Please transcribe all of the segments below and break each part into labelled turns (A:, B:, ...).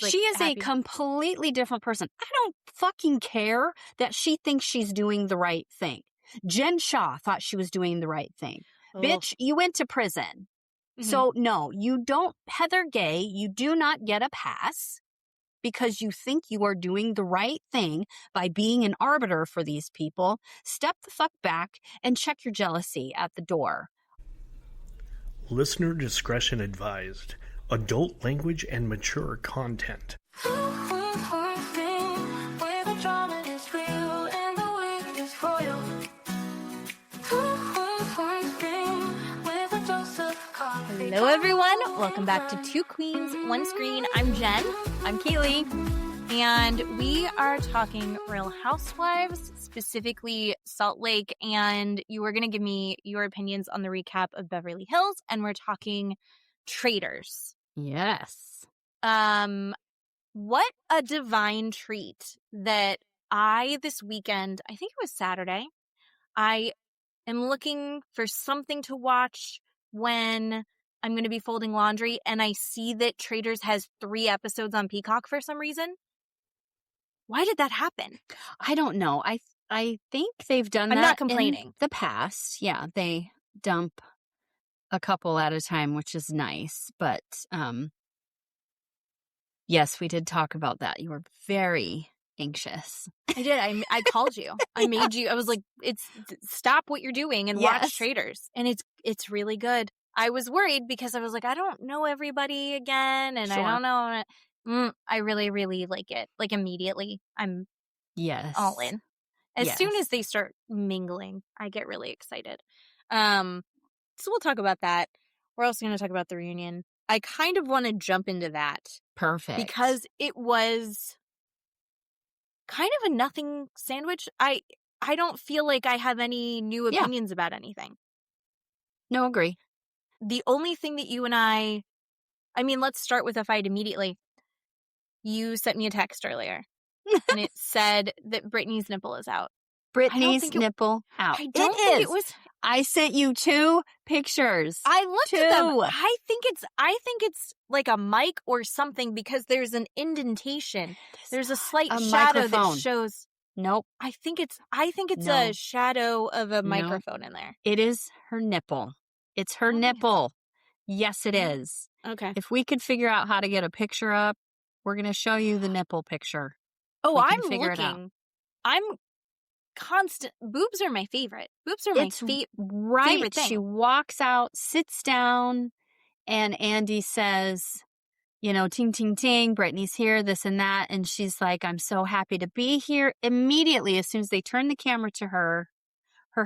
A: like,
B: she is
A: happy.
B: a completely different person. I don't fucking care that she thinks she's doing the right thing. Jen Shaw thought she was doing the right thing.
A: Ugh.
B: Bitch, you went to prison.
A: Mhm.
B: So no, you don't, Heather Gay, you do not get a pass because you think you are doing the right thing by being an arbiter for these people. Step the fuck back and check your jealousy at the door.
C: Listener discretion advised. Adult language and mature content.
A: Hello, everyone. Welcome back to Two Queens, One Screen. I'm Jen.
B: I'm Keeley.
A: And we are talking Real Housewives, specifically Salt Lake. And you are going to give me your opinions on the recap of Beverly Hills. And we're talking Traitors.
B: Yes.
A: What a divine treat that this weekend, I think it was Saturday, I am looking for something to watch when I'm going to be folding laundry, and I see that Traitors has 3 episodes on Peacock for some reason. Why did that happen?
B: I don't know. I think they've done that.
A: I'm not complaining.
B: In the past. Yeah, they dump a couple at a time, which is nice. But yes, we did talk about that. You were very anxious.
A: I did. I called you. I made you. I was like, stop what you're doing and watch Traitors. And it's really good. I was worried because I was like, I don't know everybody again, and
B: Sure.
A: I don't know. I really, really like it. Like immediately, I'm all in. As soon as they start mingling, I get really excited. So we'll talk about that. We're also going to talk about the reunion. I kind of want to jump into that.
B: Perfect.
A: Because it was kind of a nothing sandwich. I don't feel like I have any new opinions about anything.
B: No, agree.
A: The only thing that you and I mean, let's start with a fight immediately. You sent me a text earlier, and it said that Brittany's nipple is out.
B: Brittany's nipple out.
A: I don't think it was.
B: I sent you 2 pictures.
A: I looked at them. I think it's like a mic or something because there's an indentation. There's a slight shadow
B: microphone.
A: that shows.
B: Nope.
A: I think it's a shadow of a microphone in there.
B: It is her nipple. It's her nipple. Yes, it is.
A: Okay.
B: If we could figure out how to get a picture up, we're going to show you the nipple picture.
A: Oh, I'm looking. I'm constant. Boobs are my favorite. Boobs are my favorite thing.
B: She walks out, sits down, and Andy says, ting, ting, ting, Brittany's here, this and that. And she's like, I'm so happy to be here. Immediately, as soon as they turn the camera to her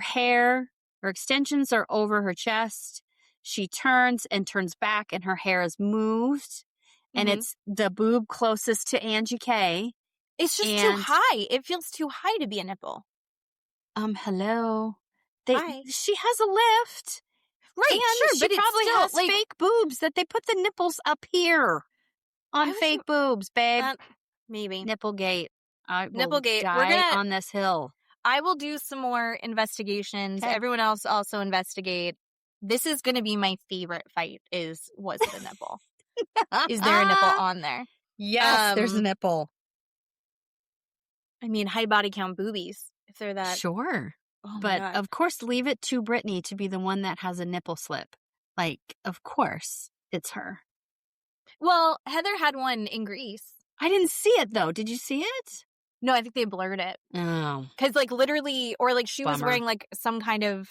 B: hair, her extensions are over her chest. She turns back, and her hair is moved. And it's the boob closest to Angie K.
A: It's just too high. It feels too high to be a nipple.
B: Hello.
A: Hi.
B: She has a lift.
A: Right,
B: and
A: sure,
B: she
A: but
B: probably
A: it's still,
B: has fake boobs that they put the nipples up here on fake boobs, babe.
A: Maybe.
B: Nipplegate.
A: Nipplegate.
B: We're gonna on this hill.
A: I will do some more investigations. Okay. Everyone else also investigate. This is going to be my favorite fight. Was it a nipple? Is there a nipple on there?
B: Yes, there's a nipple.
A: I mean, high body count boobies, if they're that.
B: Sure.
A: Oh
B: but
A: God.
B: Of course, leave it to Brittany to be the one that has a nipple slip. Like, of course, it's her.
A: Well, Heather had one in Greece.
B: I didn't see it, though. Did you see it?
A: No, I think they blurred it.
B: Oh.
A: Because, literally, or, she was wearing, some kind of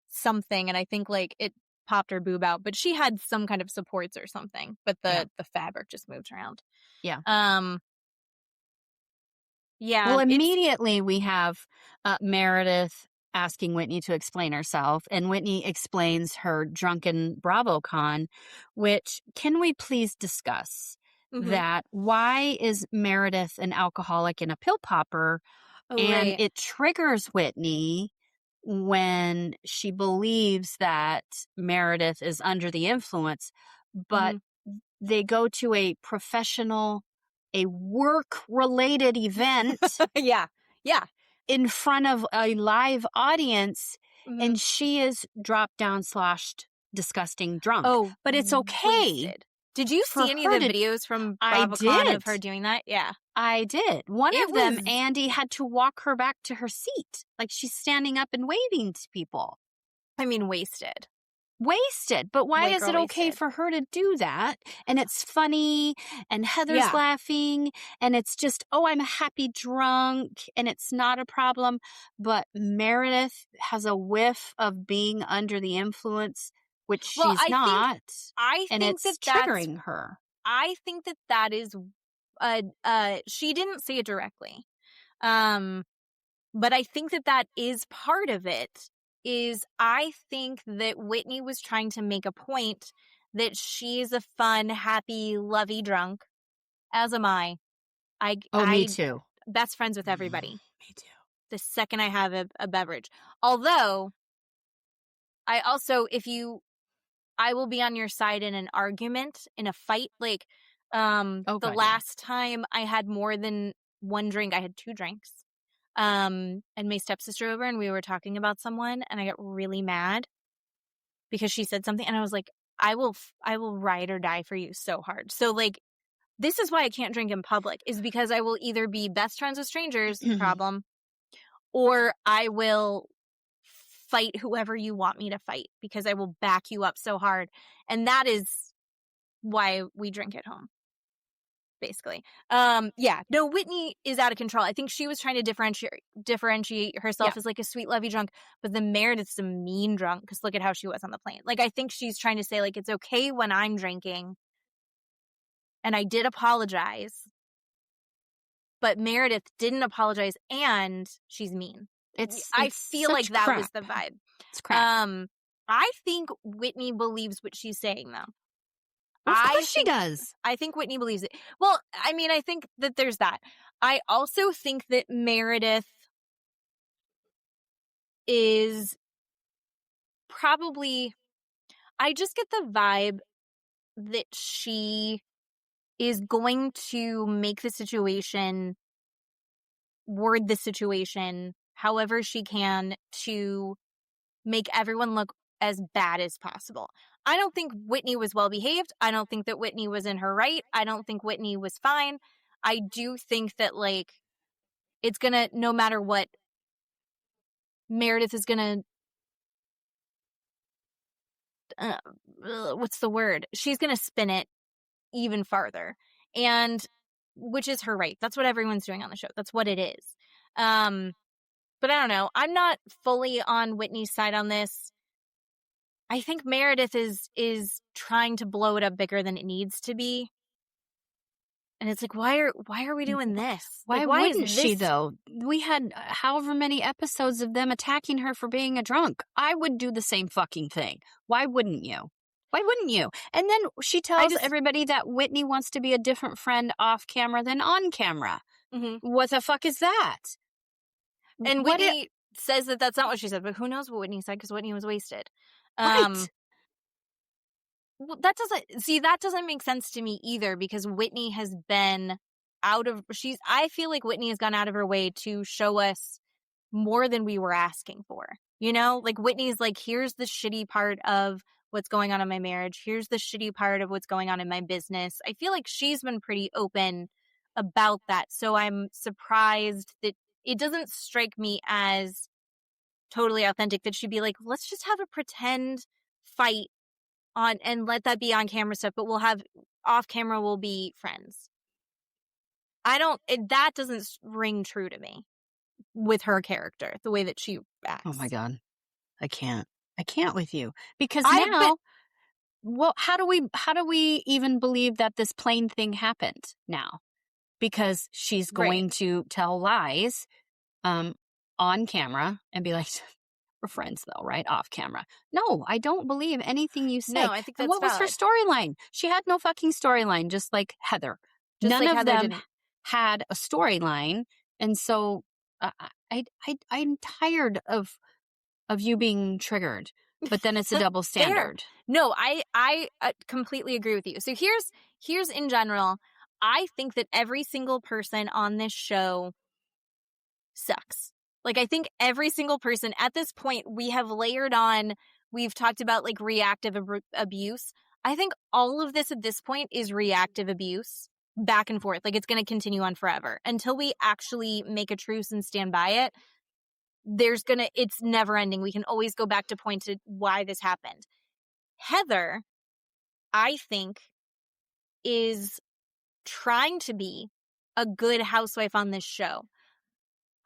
A: something, and I think, it popped her boob out. But she had some kind of supports or something. But the fabric just moved around.
B: Yeah.
A: Yeah.
B: Well, immediately we have Meredith asking Whitney to explain herself, and Whitney explains her drunken BravoCon, which can we please discuss that why is Meredith an alcoholic and a pill popper? And it triggers Whitney when she believes that Meredith is under the influence, but they go to a work-related event.
A: Yeah.
B: In front of a live audience, and she is dropped down, sloshed, disgusting drunk.
A: Oh,
B: but it's okay.
A: Wasted. Did you
B: for
A: see any of
B: her
A: the
B: to...
A: videos from
B: I
A: BravoCon of
B: did.
A: her doing that? Yeah.
B: I did. One
A: It
B: of them,
A: was-
B: Andy had to walk her back to her seat. Like she's standing up and waving to people.
A: I mean, wasted.
B: Wasted. But why
A: White
B: is
A: girl
B: it okay
A: wasted.
B: for her to do that? And it's funny, and Heather's
A: Yeah.
B: laughing, and it's just, oh, I'm a happy drunk, and it's not a problem. But Meredith has a whiff of being under the influence, which
A: Well,
B: she's not.
A: I
B: And
A: think
B: it's
A: that that's
B: triggering her.
A: I think that that is she didn't say it directly. But I think that that is part of it. Is I think that Whitney was trying to make a point that she is a fun, happy, lovey drunk, as am I.
B: Me too.
A: Best friends with everybody.
B: Me too.
A: The second I have a beverage. Although, I also, I will be on your side in an argument, in a fight. Like, the last time I had more than one drink, I had 2 drinks. And my stepsister over, and we were talking about someone, and I got really mad because she said something, and I was like, I will ride or die for you so hard. So, like, this is why I can't drink in public, is because I will either be best friends with strangers, problem, or I will fight whoever you want me to fight, because I will back you up so hard. And that is why we drink at home, basically. Yeah, no, Whitney is out of control. I think she was trying to differentiate herself as like a sweet, lovey drunk, but the Meredith's a mean drunk, because look at how she was on the plane. Like, I think she's trying to say, like, it's okay when I'm drinking, and I did apologize, but Meredith didn't apologize, and she's mean. I feel like that was the vibe.
B: It's crap.
A: I think Whitney believes what she's saying, though.
B: Well, of course she does.
A: I think Whitney believes it. Well, I mean, I think that there's that. I also think that Meredith is probably... I just get the vibe that she is going to make the situation, word the situation however she can to make everyone look as bad as possible. I don't think Whitney was well behaved. I don't think that Whitney was in her right. I don't think Whitney was fine. I do think that, like, it's gonna, no matter what, Meredith is gonna, what's the word? She's gonna spin it even farther. And, which is her right. That's what everyone's doing on the show. That's what it is. But I don't know. I'm not fully on Whitney's side on this. I think Meredith is trying to blow it up bigger than it needs to be. And it's like, why are we doing this?
B: Why
A: like,
B: wouldn't she, though? We had however many episodes of them attacking her for being a drunk. I would do the same fucking thing. Why wouldn't you? Why wouldn't you? And then she tells everybody that Whitney wants to be a different friend off camera than on camera.
A: Mm-hmm.
B: What the fuck is that?
A: And Whitney says that that's not what she said, but who knows what Whitney said, because Whitney was wasted.
B: Right.
A: Well, that doesn't make sense to me either, because Whitney has been I feel like Whitney has gone out of her way to show us more than we were asking for. You know, like, Whitney's like, here's the shitty part of what's going on in my marriage. Here's the shitty part of what's going on in my business. I feel like she's been pretty open about that. So I'm surprised that it doesn't strike me as totally authentic that she'd be like, let's just have a pretend fight on and let that be on camera stuff, but we'll have off camera, we'll be friends. That doesn't ring true to me with her character, the way that she acts.
B: Oh my God. I can't with you, because well, how do we even believe that this plane thing happened now? Because she's going to tell lies on camera and be like, we're friends though, right? Off camera. No, I don't believe anything you say.
A: No, I think that's
B: what was her storyline? She had no fucking storyline, just like Heather. None of them had a storyline. And so I'm tired of you being triggered, but then it's a double standard.
A: No, I completely agree with you. So here's in general, I think that every single person on this show sucks. Like, I think every single person at this point, we have layered on, we've talked about, like, reactive abuse. I think all of this at this point is reactive abuse back and forth. Like, it's going to continue on forever until we actually make a truce and stand by it. It's never ending. We can always go back to point to why this happened. Heather, I think, is trying to be a good housewife on this show.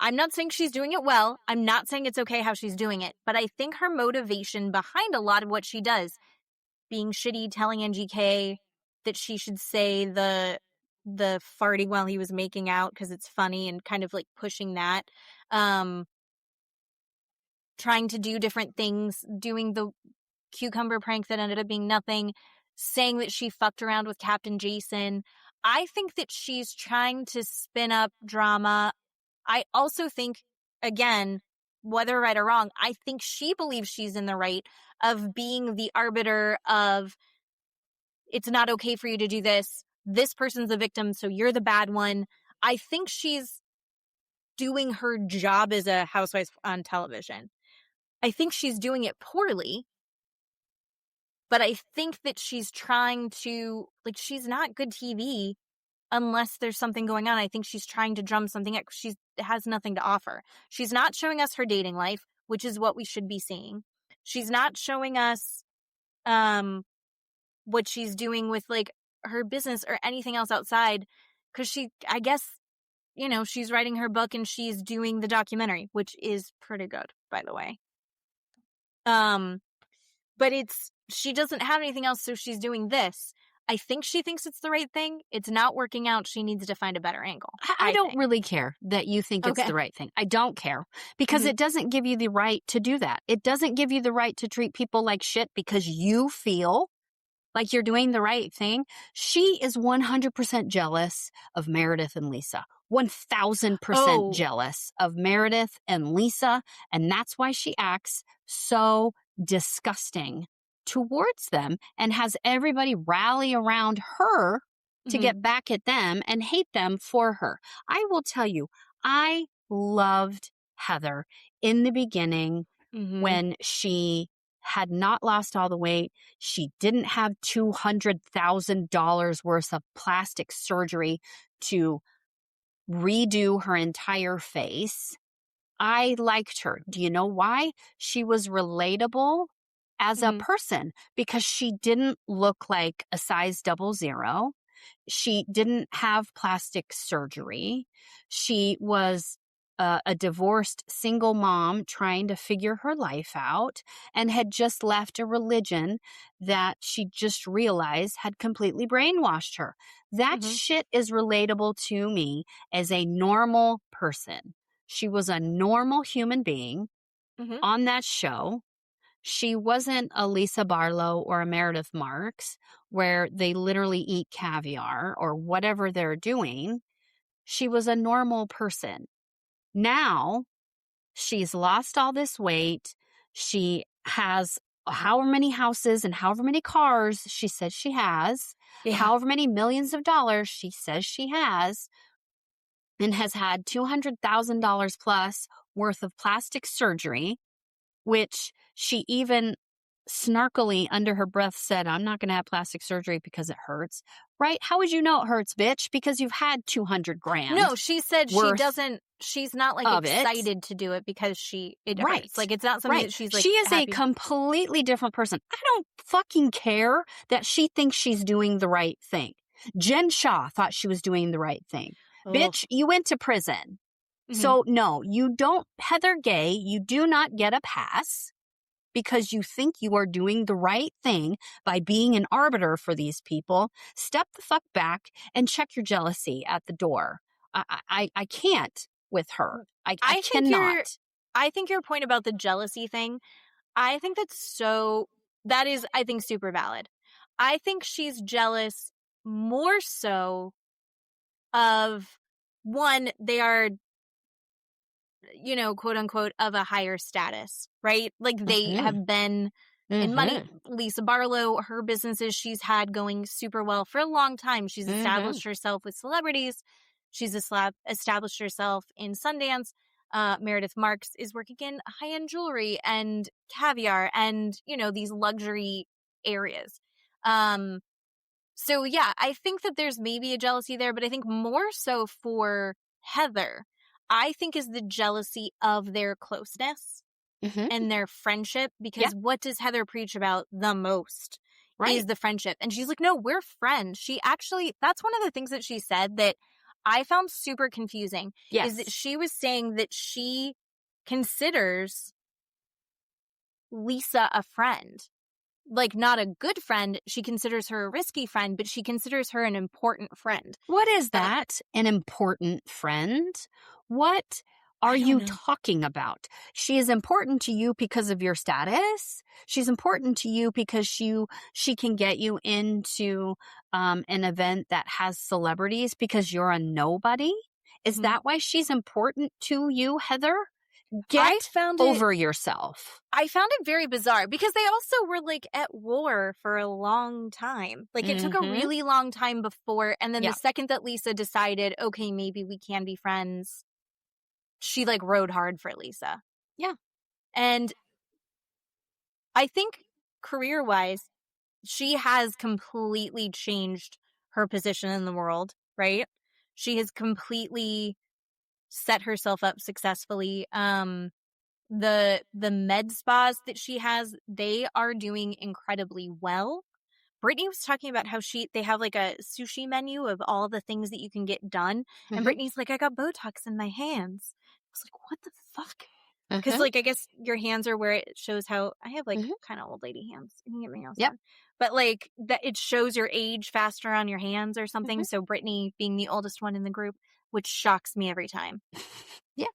A: I'm not saying she's doing it well. I'm not saying it's okay how she's doing it. But I think her motivation behind a lot of what she does, being shitty, telling NGK that she should say the farting while he was making out because it's funny, and kind of like pushing that. Trying to do different things, doing the cucumber prank that ended up being nothing, saying that she fucked around with Captain Jason. I think that she's trying to spin up drama. I also think, again, whether right or wrong, I think she believes she's in the right of being the arbiter of, it's not okay for you to do this. This person's the victim, so you're the bad one. I think she's doing her job as a housewife on television. I think she's doing it poorly, but I think that she's trying to, like, she's not good TV unless there's something going on. I think she's trying to drum something up. She has nothing to offer. She's not showing us her dating life, which is what we should be seeing. She's not showing us what she's doing with, like, her business or anything else outside, because I guess, she's writing her book and she's doing the documentary, which is pretty good, by the way. But she doesn't have anything else, so she's doing this. I think she thinks it's the right thing. It's not working out. She needs to find a better angle.
B: I don't really care that you think it's the right thing. I don't care, because it doesn't give you the right to do that. It doesn't give you the right to treat people like shit because you feel like you're doing the right thing. She is 100% jealous of Meredith and Lisa. 1,000% jealous of Meredith and Lisa. And that's why she acts so disgusting towards them and has everybody rally around her to get back at them and hate them for her. I will tell you, I loved Heather in the beginning when she had not lost all the weight. She didn't have $200,000 worth of plastic surgery to redo her entire face. I liked her. Do you know why? She was relatable as a person because she didn't look like a size 00. She didn't have plastic surgery. She was a divorced single mom trying to figure her life out and had just left a religion that she just realized had completely brainwashed her. That shit is relatable to me as a normal person. She was a normal human being on that show. She wasn't a Lisa Barlow or a Meredith Marks where they literally eat caviar or whatever they're doing. She was a normal person. Now, she's lost all this weight. She has however many houses and however many cars she says she has, however many millions of dollars she says she has, and has had $200,000 plus worth of plastic surgery, which she even snarkily under her breath said, I'm not going to have plastic surgery because it hurts. Right? How would you know it hurts, bitch? Because you've had 200 grand.
A: No, she said she's not like excited to do it because it hurts. Like, it's not something that she's like,
B: she is
A: happy.
B: A completely different person. I don't fucking care that she thinks she's doing the right thing. Jen Shaw thought she was doing the right thing. Bitch, you went to prison. So no, you don't, Heather Gay, you do not get a pass because you think you are doing the right thing by being an arbiter for these people. Step the fuck back and check your jealousy at the door. I can't with her. I cannot.
A: I think your point about the jealousy thing, I think that is, I think, super valid. I think she's jealous more so of, one, they are, quote unquote, of a higher status, right? Like, they have been in money. Lisa Barlow, her businesses she's had going super well for a long time. She's established herself with celebrities. She's established herself in Sundance. Meredith Marks is working in high-end jewelry and caviar and, these luxury areas. So yeah, I think that there's maybe a jealousy there, but I think more so for Heather, I think is the jealousy of their closeness
B: Mm-hmm.
A: and their friendship,
B: Yeah.
A: because what does Heather preach about the most
B: Right.
A: is the friendship. And she's like, no, we're friends. She actually, that's one of the things that she said that I found super confusing, is that
B: Yes.
A: she was saying that she considers Lisa a friend. Like, not a good friend. She considers her a risky friend, but she considers her an important friend.
B: What is that? An important friend? What are
A: I don't
B: you
A: know.
B: talking about? She is important to you because of your status. She's important to you because she can get you into an event that has celebrities because you're a nobody. Is
A: Mhm.
B: that why she's important to you, Heather?
A: I
B: Get
A: found
B: over yourself.
A: it very bizarre, because they also were like at war for a long time. Like, it took a
B: Mhm.
A: really long time before, and then
B: Yeah.
A: the second that Lisa decided, okay, maybe we can be friends, she like rode hard for Lisa.
B: Yeah.
A: And I think career-wise, she has completely changed her position in the world, right? She has completely set herself up successfully. The med spas that she has, they are doing incredibly well. Brittany was talking about how they have like a sushi menu of all the things that you can get done. And
B: Mhm.
A: Brittany's like, I got Botox in my hands. I was like, what the fuck? Because,
B: Mhm.
A: like, I guess your hands are where it shows how I have, like,
B: Mhm.
A: kind of old lady hands. You can get my nails
B: Yep.
A: done. But, like, that it shows your age faster on your hands or something.
B: Mhm.
A: So, Brittany being the oldest one in the group, which shocks me every time.
B: Yeah.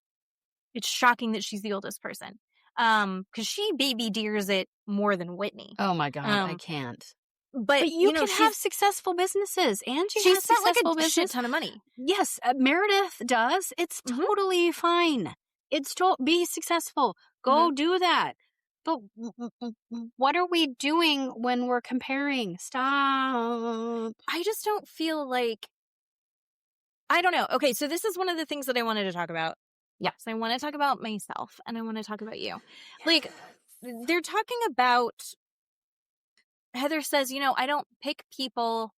A: It's shocking that she's the oldest person. Because she baby deers it more than Whitney.
B: Oh my God, I
A: Um,
B: can't.
A: but,
B: But you can have
A: she's
B: successful businesses. Angie has
A: spent, like,
B: successful
A: a shit
B: business.
A: ton of money.
B: Yes, Meredith does. It's
A: Mhm.
B: totally fine. Be successful. Go do that. But what are we doing when we're comparing? Stop.
A: I just don't feel like, I don't know. Okay, so this is one of the things that I wanted to talk about.
B: Yeah.
A: So I want to talk about myself, and I want to talk about you. Like, they're talking about, Heather says, I don't pick people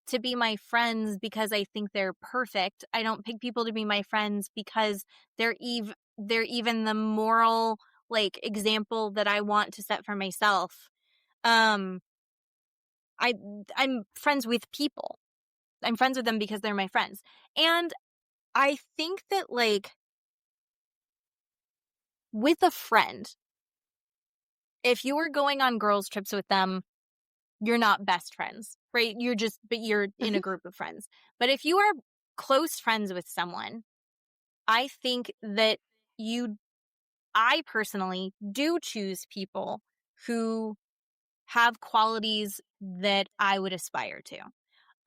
A: to be my friends because I think they're perfect. I don't pick people to be my friends because they're even the moral, like, example that I want to set for myself. I'm friends with people. I'm friends with them because they're my friends. And I think that, like, with a friend, if you're going on girls' trips with them, you're not best friends, right? But you're in a
B: Mhm.
A: group of friends. But if you are close friends with someone, I think that I personally do choose people who have qualities that I would aspire to.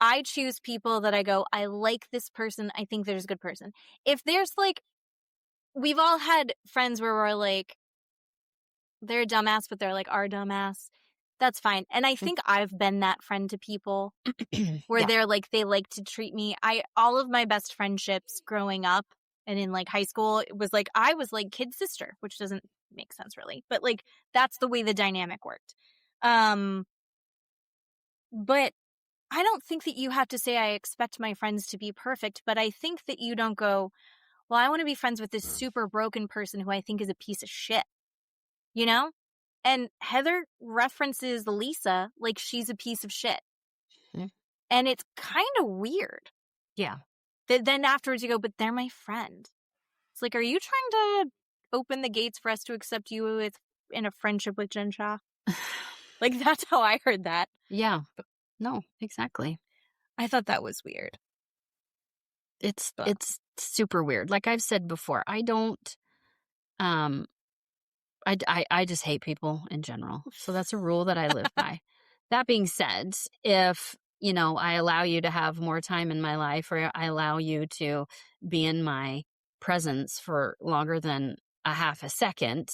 A: I choose people that I go, I like this person. I think there's a good person. If there's, like, we've all had friends where we're like, they're a dumbass, but they're like our dumbass. That's fine. And I think I've been that friend to people where
B: Yeah.
A: they're like, they like to treat me. All of my best friendships growing up and in, like, high school, it was like, I was like kid sister, which doesn't make sense really, but, like, that's the way the dynamic worked. But I don't think that you have to say, I expect my friends to be perfect, but I think that you don't go, well, I want to be friends with this super broken person who I think is a piece of shit, you know? And Heather references Lisa like she's a piece of shit.
B: Mhm.
A: And it's kind of weird.
B: Yeah.
A: Then afterwards you go, but they're my friend. It's like, are you trying to open the gates for us to accept you in a friendship with Jen Shah? Like, that's how I heard that.
B: Yeah. No, exactly.
A: I thought that was weird.
B: It's
A: But
B: it's super weird. Like I've said before, I don't um I just hate people in general. So that's a rule that I live by. That being said, if I allow you to have more time in my life, or I allow you to be in my presence for longer than a half a second,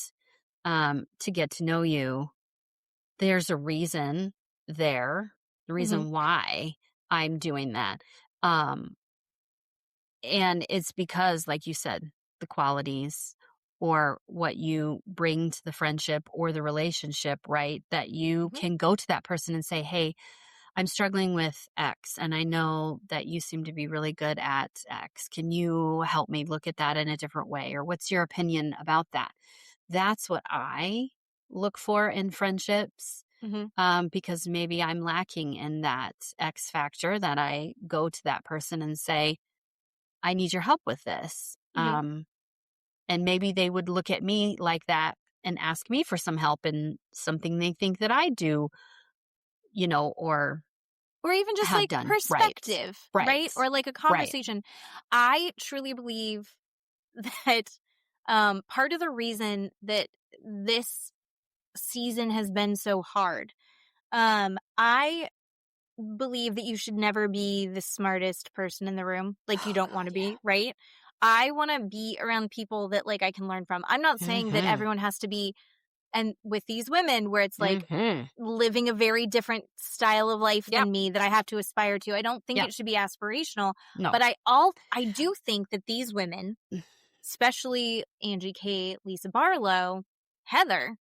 B: to get to know you, there's a reason there, the
A: Mhm.
B: reason why I'm doing that. Um, and it's because, like you said, the qualities or what you bring to the friendship or the relationship, right? That you
A: Mhm.
B: can go to that person and say, hey, I'm struggling with X, and I know that you seem to be really good at X. Can you help me look at that in a different way? Or what's your opinion about that? That's what I look for in friendships,
A: Mhm.
B: because maybe I'm lacking in that X factor that I go to that person and say, I need your help with this.
A: Mhm.
B: And maybe they would look at me like that and ask me for some help in something they think that I do, or
A: Or even just
B: have
A: like
B: done. Right.
A: perspective,
B: Right.
A: right? Or like a
B: Right.
A: conversation. I truly believe that part of the reason that this season has been so hard, I believe that you should never be the smartest person in the room. Like, you
B: Oh
A: don't want
B: God,
A: to be, right? I want to be around people that like I can learn from. I'm not
B: yeah.
A: saying that
B: Mhm.
A: everyone has to be, and with these women where it's like
B: Mhm.
A: living a very different style of life
B: Yep.
A: than me that I have to aspire to. I don't think
B: Yep.
A: it should be aspirational,
B: No.
A: but I do think that these women, especially Angie K, Lisa Barlow, Heather,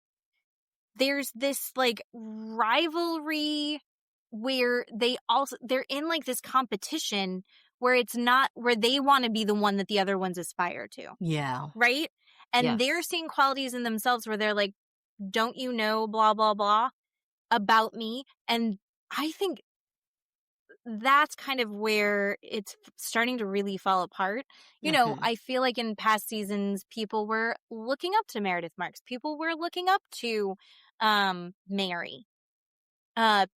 A: there's this like rivalry where they're in like this competition where it's not where they want to be the one that the other ones aspire to,
B: Yeah.
A: right? And they're
B: Yes.
A: seeing qualities in themselves where they're like, don't you know blah blah blah about me? And I think that's kind of where it's starting to really fall apart.
B: Mhm.
A: I feel like in past seasons, people were looking up to Meredith Marks. People were looking up to Mary. Uh,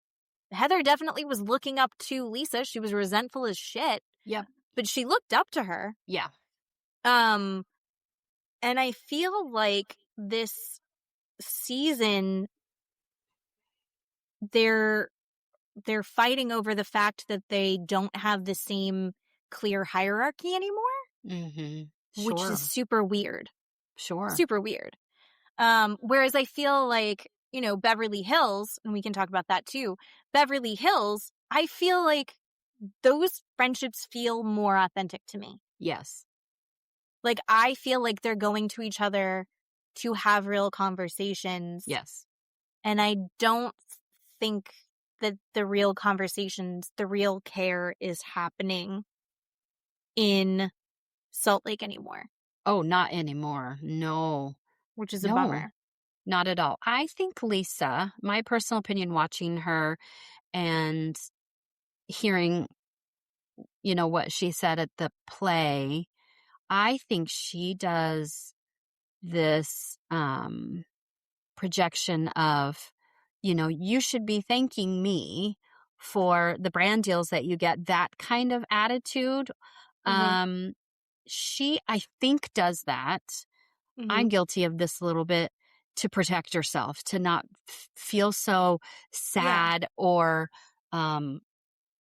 A: Heather definitely was looking up to Lisa. She was resentful as shit,
B: Yep.
A: but she looked up to her.
B: Yeah.
A: Um, and I feel like this season, they're they're fighting over the fact that they don't have the same clear hierarchy anymore,
B: Mhm.
A: which is
B: Sure.
A: super weird.
B: Sure.
A: Super weird. Whereas I feel like, Beverly Hills, and we can talk about that too. Beverly Hills, I feel like those friendships feel more authentic to me.
B: Yes.
A: Like, I feel like they're going to each other to have real conversations.
B: Yes.
A: And I don't think that the real conversations, the real care is happening in Salt Lake anymore,
B: Oh, not anymore. No.
A: which is a
B: No.
A: bummer.
B: Not at all. I think Lisa, my personal opinion watching her and hearing, what she said at the play, I think she does this projection of, you should be thanking me for the brand deals that you get, that kind of attitude.
A: Mhm.
B: Um, she, I think, does that. I'm
A: Mhm.
B: guilty of this a little bit, to protect herself, to not feel so
A: Yeah.
B: sad or,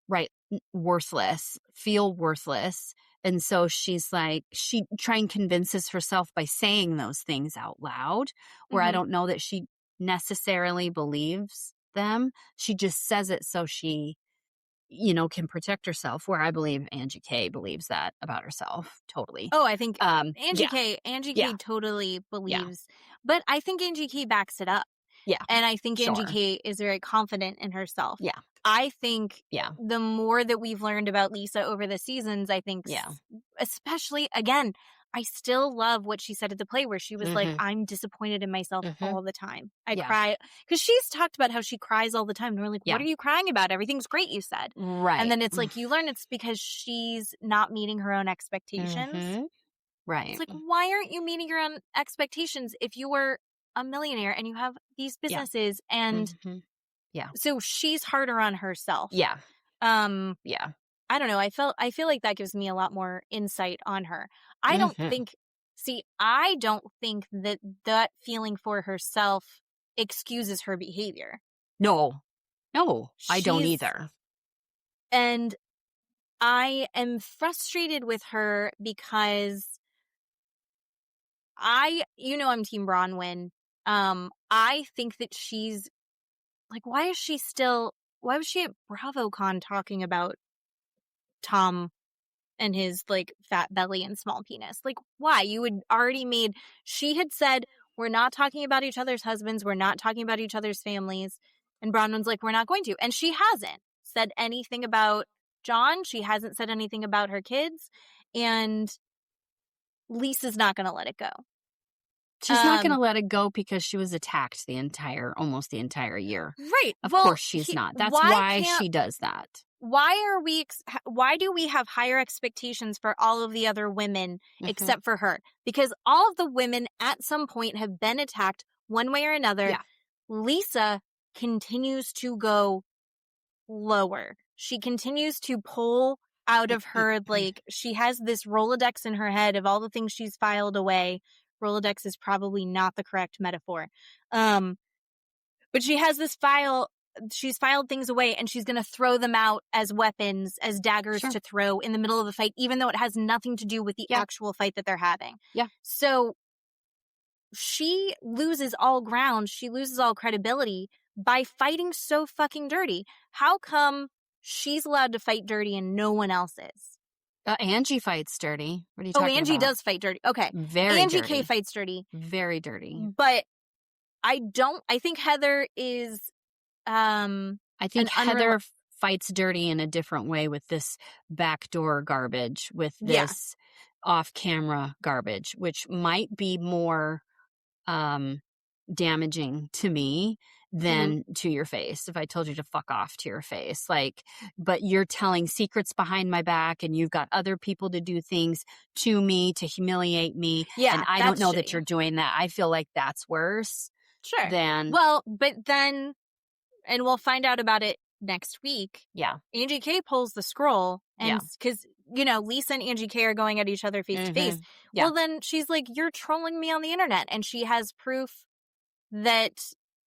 B: right, worthless, feel worthless. And so she's like, she try and convinces herself by saying those things out loud, where I
A: Mhm.
B: don't know that she necessarily believes them. She just says it so she, can protect herself, where I believe Angie K believes that about herself. Totally.
A: Oh, I think
B: Yeah,
A: Angie
B: yeah,
A: K totally
B: yeah,
A: believes, but I think Angie K backs it up.
B: yeah,
A: And I think Angie
B: sure.
A: K is very confident in herself.
B: Yeah,
A: I think
B: yeah,
A: the more that we've learned about Lisa over the seasons, I think,
B: yeah.
A: especially again, I still love what she said at the play where she was like,
B: Mhm,
A: I'm disappointed in myself
B: mhm.
A: all the time. I
B: Yeah,
A: cry because she's talked about how she cries all the time. And we're like, what
B: yeah.
A: are you crying about? Everything's great, you said. And
B: Right.
A: then it's like, you learn it's because she's not meeting her own expectations.
B: Mhm.
A: It's
B: Right.
A: like, why aren't you meeting your own expectations if you were a millionaire and you have these
B: Yeah.
A: businesses? And
B: Mhm. Yeah.
A: so she's harder on herself.
B: Yeah.
A: Um,
B: Yeah.
A: I don't know. I feel like that gives me a lot more insight on her.
B: Mhm.
A: I don't think that that feeling for herself excuses her behavior.
B: No. No, I don't
A: She's,
B: either.
A: and I am frustrated with her because I'm Team Bronwyn. I think that she's like, why was she at BravoCon talking about Tom and his like fat belly and small penis. Like, why? You had already she had said, we're not talking about each other's husbands. We're not talking about each other's families. And Bronwyn's like, we're not going to. And she hasn't said anything about John. She hasn't said anything about her kids. And Lisa's not going to let it go.
B: She's not going to let it go because she was attacked almost the entire year.
A: Right.
B: Of course she's not. That's why she does that.
A: Why do we have higher expectations for all of the other women except for her? Because all of the women at some point have been attacked one way or another.
B: Yeah.
A: Lisa continues to go lower. She continues to pull out of her, like, she has this Rolodex in her head of all the things she's filed away. Rolodex is probably not the correct metaphor. But she has this file. She's filed things away, and she's going to throw them out as weapons, as daggers to throw in the middle of the fight, even though it has nothing to do with the actual fight that they're having.
B: Yeah.
A: So she loses all ground. She loses all credibility by fighting so fucking dirty. How come she's allowed to fight dirty and no one else is?
B: Angie fights dirty. What are you talking about?
A: Angie does fight dirty. Okay.
B: Very
A: Angie
B: dirty.
A: K fights dirty.
B: Very dirty.
A: But I think Heather is
B: I think Heather fights dirty in a different way with this backdoor garbage, with this off-camera garbage, which might be more damaging to me than to your face. If I told you to fuck off to your face, but you're telling secrets behind my back, and you've got other people to do things to me to humiliate me.
A: Yeah,
B: and I don't know that you're doing that. I feel like that's worse.
A: Sure. But then, and we'll find out about it next week.
B: Yeah.
A: Angie K pulls the scroll, and because Lisa and Angie K are going at each other face to face.
B: Yeah.
A: Well, then she's like, "You're trolling me on the internet," and she has proof that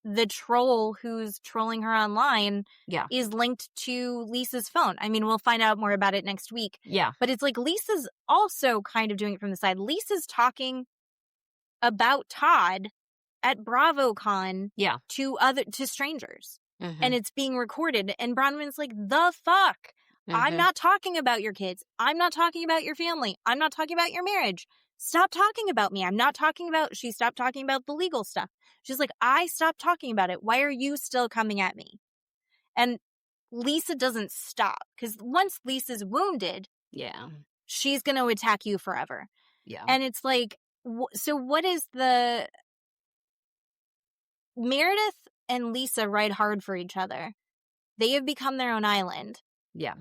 A: the troll who's trolling her online is linked to Lisa's phone. I mean, we'll find out more about it next week.
B: Yeah.
A: But it's like Lisa's also kind of doing it from the side. Lisa's talking about Todd at BravoCon to strangers. And it's being recorded. And Bronwyn's like, the fuck? I'm not talking about your kids. I'm not talking about your family. I'm not talking about your marriage. Stop talking about me. I'm not talking about, she stopped talking about the legal stuff. She's like, I stopped talking about it. Why are you still coming at me? And Lisa doesn't stop, because once Lisa's wounded, she's going to attack you forever.
B: Yeah.
A: And it's like, so what is the... Meredith and Lisa ride hard for each other. They have become their own island.
B: Yeah.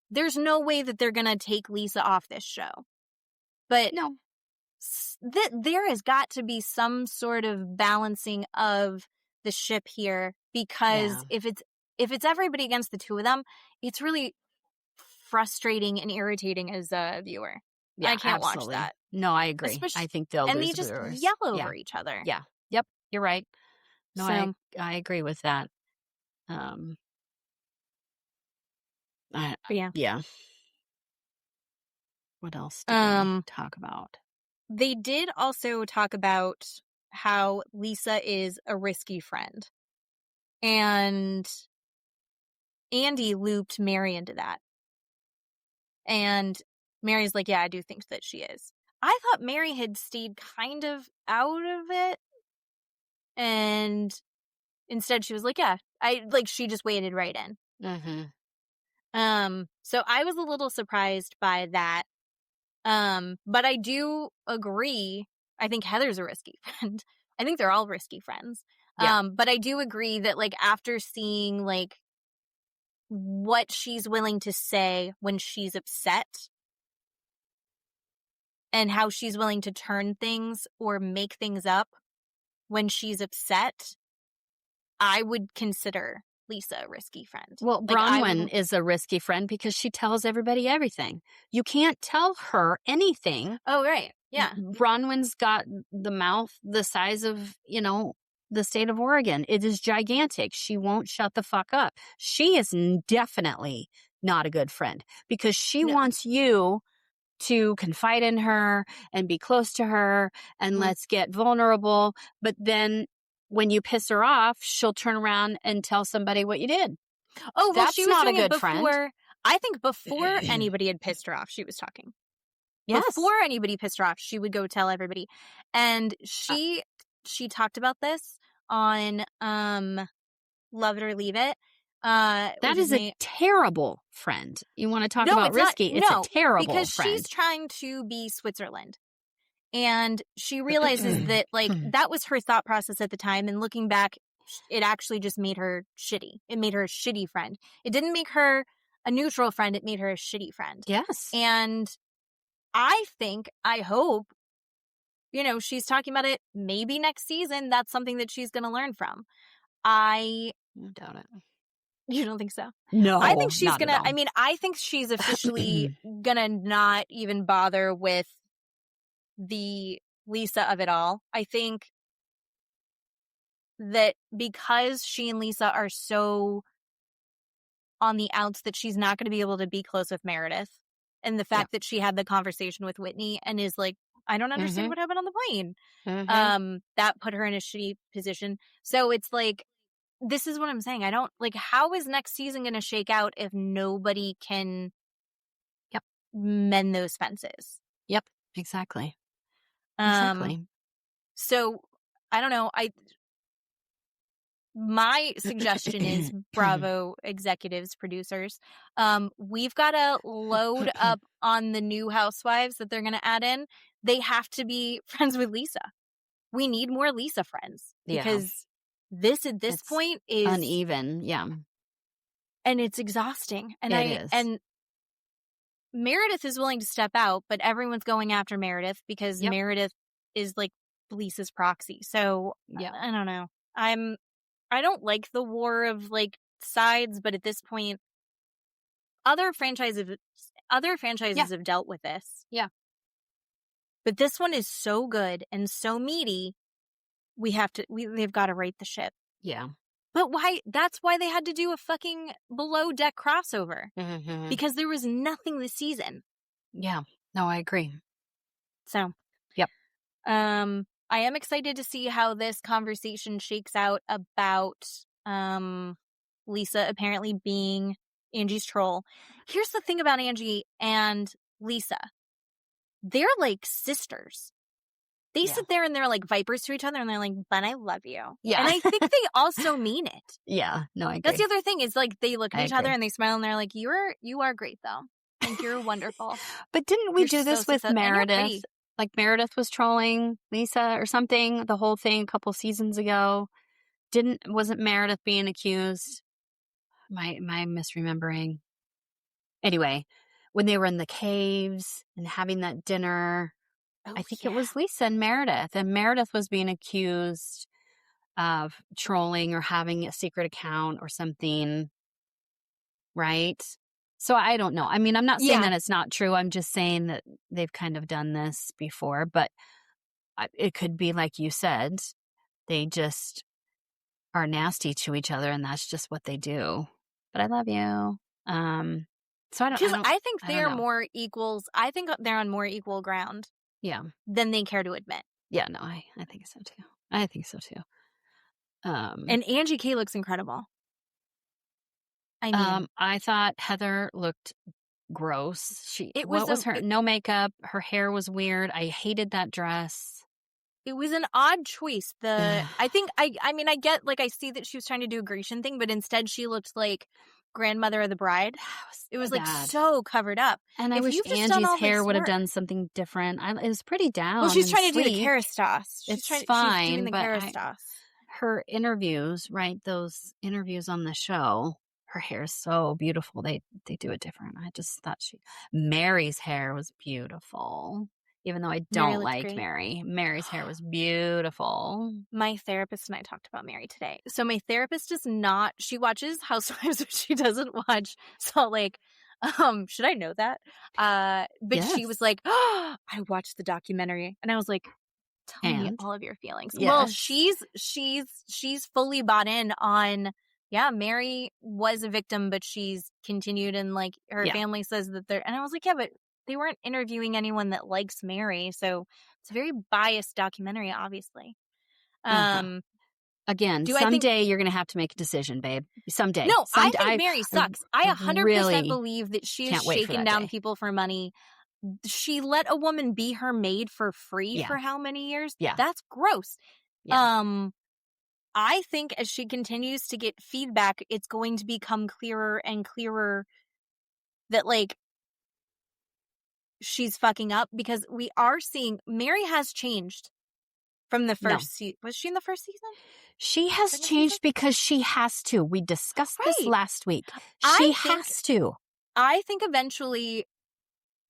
A: There's no way that they're going to take Lisa off this show. But
B: no,
A: there has got to be some sort of balancing of the ship here, because if it's everybody against the two of them, it's really frustrating and irritating as a viewer.
B: Yeah,
A: I can't watch that.
B: No, I agree. I think they'll lose.
A: And they just yell over each other.
B: Yeah. Yep. You're right. No, I agree with that. Yeah. What else did we talk about?
A: They did also talk about how Lisa is a risky friend. And Andy looped Mary into that. And Mary's like, yeah, I do think that she is. I thought Mary had stayed kind of out of it. And instead she was like, yeah, she just waded right in. So I was a little surprised by that. But I do agree. I think Heather's a risky friend. I think they're all risky friends.
B: Yeah.
A: But I do agree that after seeing what she's willing to say when she's upset, and how she's willing to turn things or make things up when she's upset, I would consider Lisa a risky friend.
B: Well, Bronwyn is a risky friend because she tells everybody everything. You can't tell her anything.
A: Oh, right. Yeah.
B: Bronwyn's got the mouth the size of, the state of Oregon. It is gigantic. She won't shut the fuck up. She is definitely not a good friend, because she wants you to confide in her and be close to her and let's get vulnerable. But then when you piss her off, she'll turn around and tell somebody what you did.
A: Oh, well,
B: that's
A: she was
B: not a
A: doing
B: good
A: it before.
B: friend.
A: I think before anybody had pissed her off, she was talking.
B: Yes.
A: Before anybody pissed her off, she would go tell everybody. And she talked about this on Love It or Leave It.
B: That is a terrible friend. You want to talk about
A: it's
B: risky?
A: Not,
B: it's
A: no,
B: a terrible
A: because
B: friend.
A: she's trying to be Switzerland. And she realizes that, like, that was her thought process at the time. And looking back, it actually just made her shitty. It made her a shitty friend. It didn't make her a neutral friend. It made her a shitty friend.
B: Yes.
A: And I hope, she's talking about it. Maybe next season, that's something that she's going to learn from. I
B: doubt it.
A: You don't think so?
B: No,
A: I think she's
B: not at all.
A: I think she's officially gonna not even bother with the Lisa of it all. I think that because she and Lisa are so on the outs that she's not going to be able to be close with Meredith. And the fact that she had the conversation with Whitney and is like, I don't understand what happened on the plane. That put her in a shitty position. So it's like, this is what I'm saying. I don't like, how is next season going to shake out if nobody can mend those fences?
B: Yep, exactly. Exactly.
A: So I don't know. My suggestion is, Bravo executives, producers, we've got to load up on the new housewives that they're going to add in. They have to be friends with Lisa. We need more Lisa friends because this at this point is
B: uneven. Yeah.
A: And it's exhausting. And
B: it is.
A: And Meredith is willing to step out, but everyone's going after Meredith because Meredith is like Lisa's proxy. So I don't know. I don't like the war of like sides, but at this point, other franchises have dealt with this.
B: Yeah.
A: But this one is so good and so meaty. They've got to right the ship.
B: Yeah.
A: But why? That's why they had to do a fucking below deck crossover because there was nothing this season.
B: Yeah. No, I agree.
A: So.
B: Yep.
A: I am excited to see how this conversation shakes out about Lisa apparently being Angie's troll. Here's the thing about Angie and Lisa. They're like sisters. They sit there and they're like vipers to each other and they're like, but I love you.
B: Yeah.
A: And I think they also mean it.
B: Yeah. No, I agree.
A: That's the other thing is like they look at each other and they smile and they're like, you are great though. Like you're wonderful.
B: But didn't we do this with Meredith? Like Meredith was trolling Lisa or something, the whole thing a couple seasons ago. Wasn't Meredith being accused? Am I misremembering? Anyway, when they were in the caves and having that dinner, I think it was Lisa and Meredith was being accused of trolling or having a secret account or something, right? So I don't know. I mean, I'm not saying that it's not true. I'm just saying that they've kind of done this before, but it could be like you said, they just are nasty to each other and that's just what they do. But I love you. So
A: I think they're more equals. I think they're on more equal ground.
B: Yeah.
A: Than they care to admit.
B: Yeah, no, I think so too. I think so too.
A: And Angie K looks incredible. I mean,
B: I thought Heather looked gross. What was her? No makeup. Her hair was weird. I hated that dress.
A: It was an odd choice. I think I mean I get like I see that she was trying to do a Grecian thing, but instead she looked like grandmother of the bride. It was like so covered up.
B: And I wish Angie's hair would have done something different. It was pretty down.
A: Well, she's trying to do the Kerastase.
B: It's fine,
A: she's doing the
B: but
A: Kerastase.
B: Her interviews, right? Those interviews on the show. Her hair is so beautiful. They do it different. I just thought Mary's hair was beautiful. Even though I don't like Mary. Mary's hair was beautiful.
A: My therapist and I talked about Mary today. So my therapist she watches Housewives, but she doesn't watch Salt Lake. Should I know that? But she was like, I watched the documentary. And I was like, tell me all of your feelings. Yes. Well, she's fully bought in on, Mary was a victim, but she's continued and like her family says that and I was like, but they weren't interviewing anyone that likes Mary, so it's a very biased documentary, obviously.
B: Again,
A: Do I think-
B: someday you're going to have to make a decision, babe. Someday.
A: No, I think Mary sucks. I 100%
B: really
A: believe that she has
B: can't wait for
A: shaken
B: that
A: down
B: day.
A: people for money. She let a woman be her maid for free
B: Yeah.
A: for how many years?
B: Yeah.
A: That's gross.
B: Yeah.
A: I think as she continues to get feedback, it's going to become clearer and clearer that, like, she's fucking up, because we are seeing Mary has changed from the
B: No.
A: first season. Was she in the first season?
B: She has
A: Second
B: changed
A: season?
B: because she has to. We discussed this
A: Right.
B: last week.
A: I
B: She
A: think-
B: has to.
A: I think eventually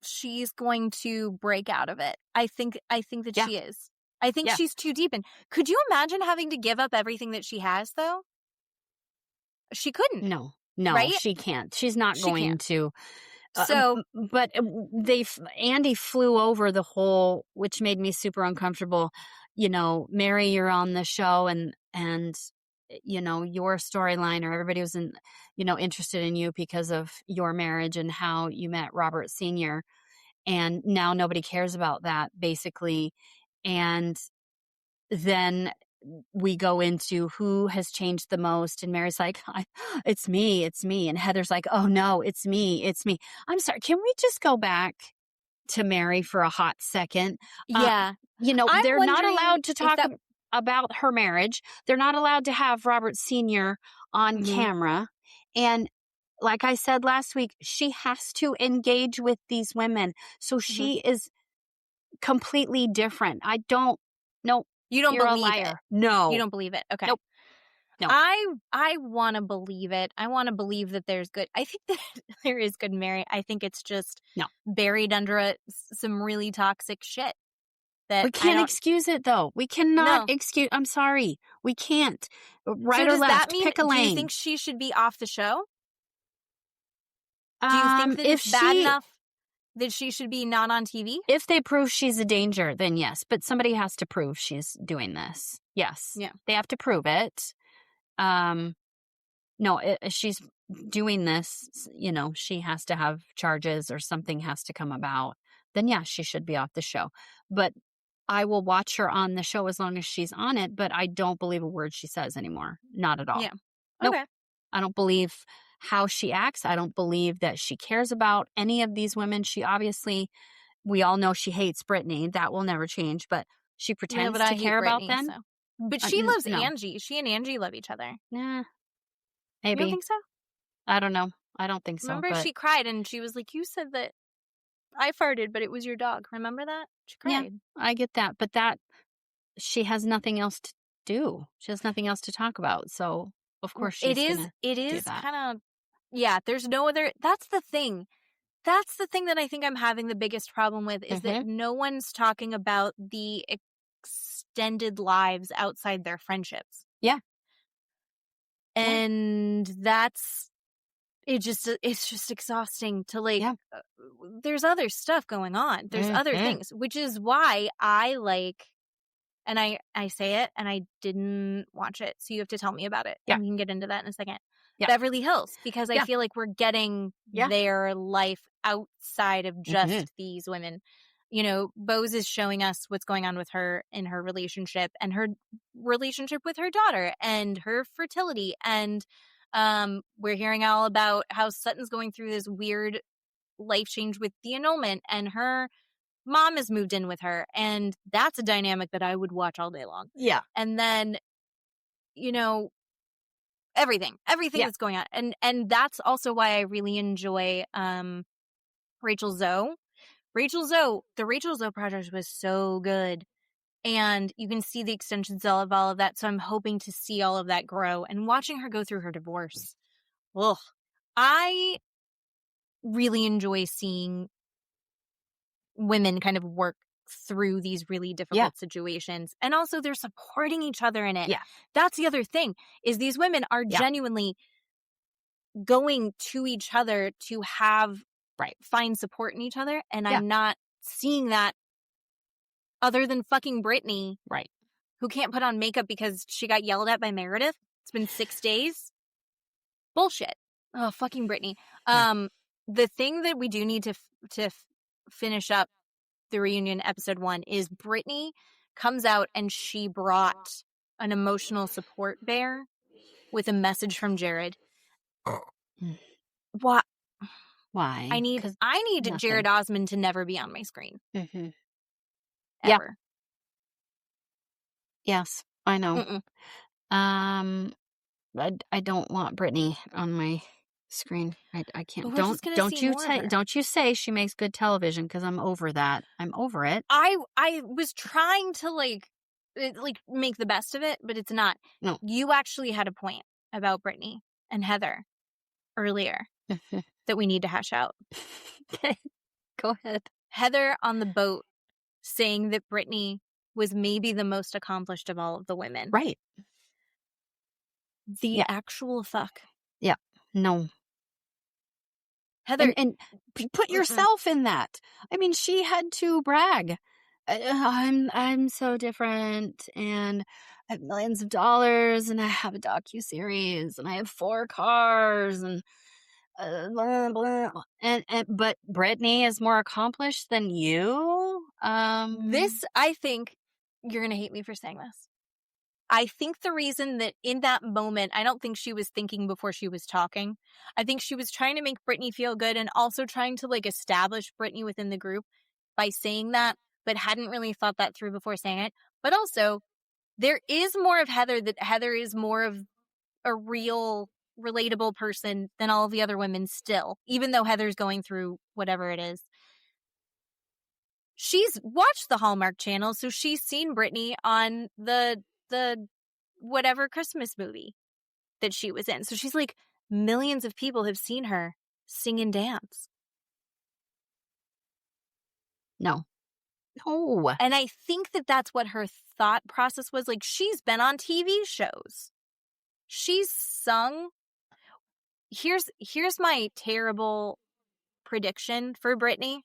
A: she's going to break out of it. I think that
B: Yeah.
A: she is. I think
B: Yeah.
A: she's too deep in. Could you imagine having to give up everything that she has, though? She couldn't.
B: No,
A: Right?
B: she can't. She's not
A: She
B: going
A: can't.
B: to.
A: So,
B: But Andy flew over the whole, which made me super uncomfortable. You know, Mary, you're on the show, and you know, your storyline, or everybody was interested in you because of your marriage and how you met Robert Sr. And now nobody cares about that, basically. And then we go into who has changed the most, and Mary's like, it's me. And Heather's like, oh no, it's me. I'm sorry, can we just go back to Mary for a hot second?
A: yeah.
B: They're not
A: wondering
B: allowed to
A: if
B: talk
A: that-
B: about her marriage. They're not allowed to have Robert Sr. on
A: Mhm.
B: camera. And like I said last week, she has to engage with these women. So she is completely different. I don't know.
A: You don't
B: You're
A: believe
B: a liar.
A: it.
B: No.
A: You don't believe it. Okay.
B: Nope. No.
A: I want to believe it. I want to believe that there's good. I think that there is good Mary. I think it's just
B: No.
A: buried under some really toxic shit. That
B: We can't excuse it, though. We cannot excuse. I'm sorry. We can't. Right
A: so
B: or
A: does
B: left.
A: That mean,
B: pick a lane.
A: Do you think she should be off the show? Do you think that it's bad enough that she should be not on TV?
B: If they prove she's a danger, then yes. But somebody has to prove she's doing this. Yes.
A: Yeah.
B: They have to prove it. No, she's doing this, she has to have charges or something has to come about. Then yeah, she should be off the show. But I will watch her on the show as long as she's on it, but I don't believe a word she says anymore. Not at all.
A: Yeah.
B: Nope.
A: Okay.
B: I don't believe how she acts. I don't believe that she cares about any of these women. She obviously, we all know she hates Brittany. That will never change, but she pretends to care about them.
A: So. But she loves
B: no.
A: Angie. She and Angie love each other.
B: Nah,
A: You
B: maybe.
A: don't think so?
B: I don't know. I don't think so.
A: Remember, she cried and she was like, "You said that I farted, but it was your dog." Remember that? She cried.
B: Yeah, I get that. But that, she has nothing else to do. She has nothing else to talk about. So, of course, she's
A: it is kind of, yeah, there's no other. That's the thing. That's the thing that I think I'm having the biggest problem with is that no one's talking about the extended lives outside their friendships.
B: Yeah.
A: And that's, it's just exhausting to like, there's other stuff going on. There's other things, which is why I like, and I say it and I didn't watch it. So you have to tell me about it.
B: Yeah.
A: And we can get into that in a second.
B: Yeah.
A: Beverly Hills, because I feel like we're getting their life outside of just these women. Bose is showing us what's going on with her in her relationship and her relationship with her daughter and her fertility. And we're hearing all about how Sutton's going through this weird life change with the annulment, and her mom has moved in with her. And that's a dynamic that I would watch all day long.
B: Yeah.
A: And then, everything that's going on. And that's also why I really enjoy Rachel Zoe. The Rachel Zoe project was so good. And you can see the extensions of all of that. So I'm hoping to see all of that grow and watching her go through her divorce. Ugh. I really enjoy seeing women kind of work through these really difficult situations. And also they're supporting each other in it.
B: Yeah.
A: That's the other thing, is these women are genuinely going to each other to find support in each other. And I'm not seeing that other than fucking Brittany.
B: Right.
A: Who can't put on makeup because she got yelled at by Meredith. It's been 6 days. Bullshit. Oh, fucking Brittany. The thing that we do need to finish up the reunion episode 1 is Brittany comes out and she brought an emotional support bear with a message from Jared. What?
B: Why?
A: I need
B: nothing.
A: Jared Osmond to never be on my screen.
B: Mm-hmm.
A: Ever.
B: Yes, I know.
A: Mm-mm.
B: I don't want Brittany on my screen. I can't.
A: But we're just gonna see more of her.
B: Don't you say she makes good television, because I'm over that. I'm over it.
A: I was trying to like make the best of it, but it's not.
B: No.
A: You actually had a point about Brittany and Heather earlier that we need to hash out.
B: Okay, go ahead.
A: Heather on the boat saying that Brittany was maybe the most accomplished of all of the women.
B: Right.
A: The actual fuck.
B: Yeah. No.
A: Heather,
B: and put yourself in that. I mean, she had to brag. I'm so different, and I have millions of dollars, and I have a docuseries, and I have 4 cars, and blah, blah. And but Brittany is more accomplished than you.
A: this, I think you're gonna hate me for saying this. I think the reason that in that moment, I don't think she was thinking before she was talking. I think she was trying to make Brittany feel good and also trying to like establish Brittany within the group by saying that, but hadn't really thought that through before saying it. But also, there is more of Heather, that Heather is more of a real, relatable person than all of the other women still, even though Heather's going through whatever it is. She's watched the Hallmark Channel, so she's seen Brittany on the whatever Christmas movie that she was in. So she's like, millions of people have seen her sing and dance.
B: No.
A: And I think that that's what her thought process was. Like, she's been on TV shows. She's sung. Here's my terrible prediction for Brittany.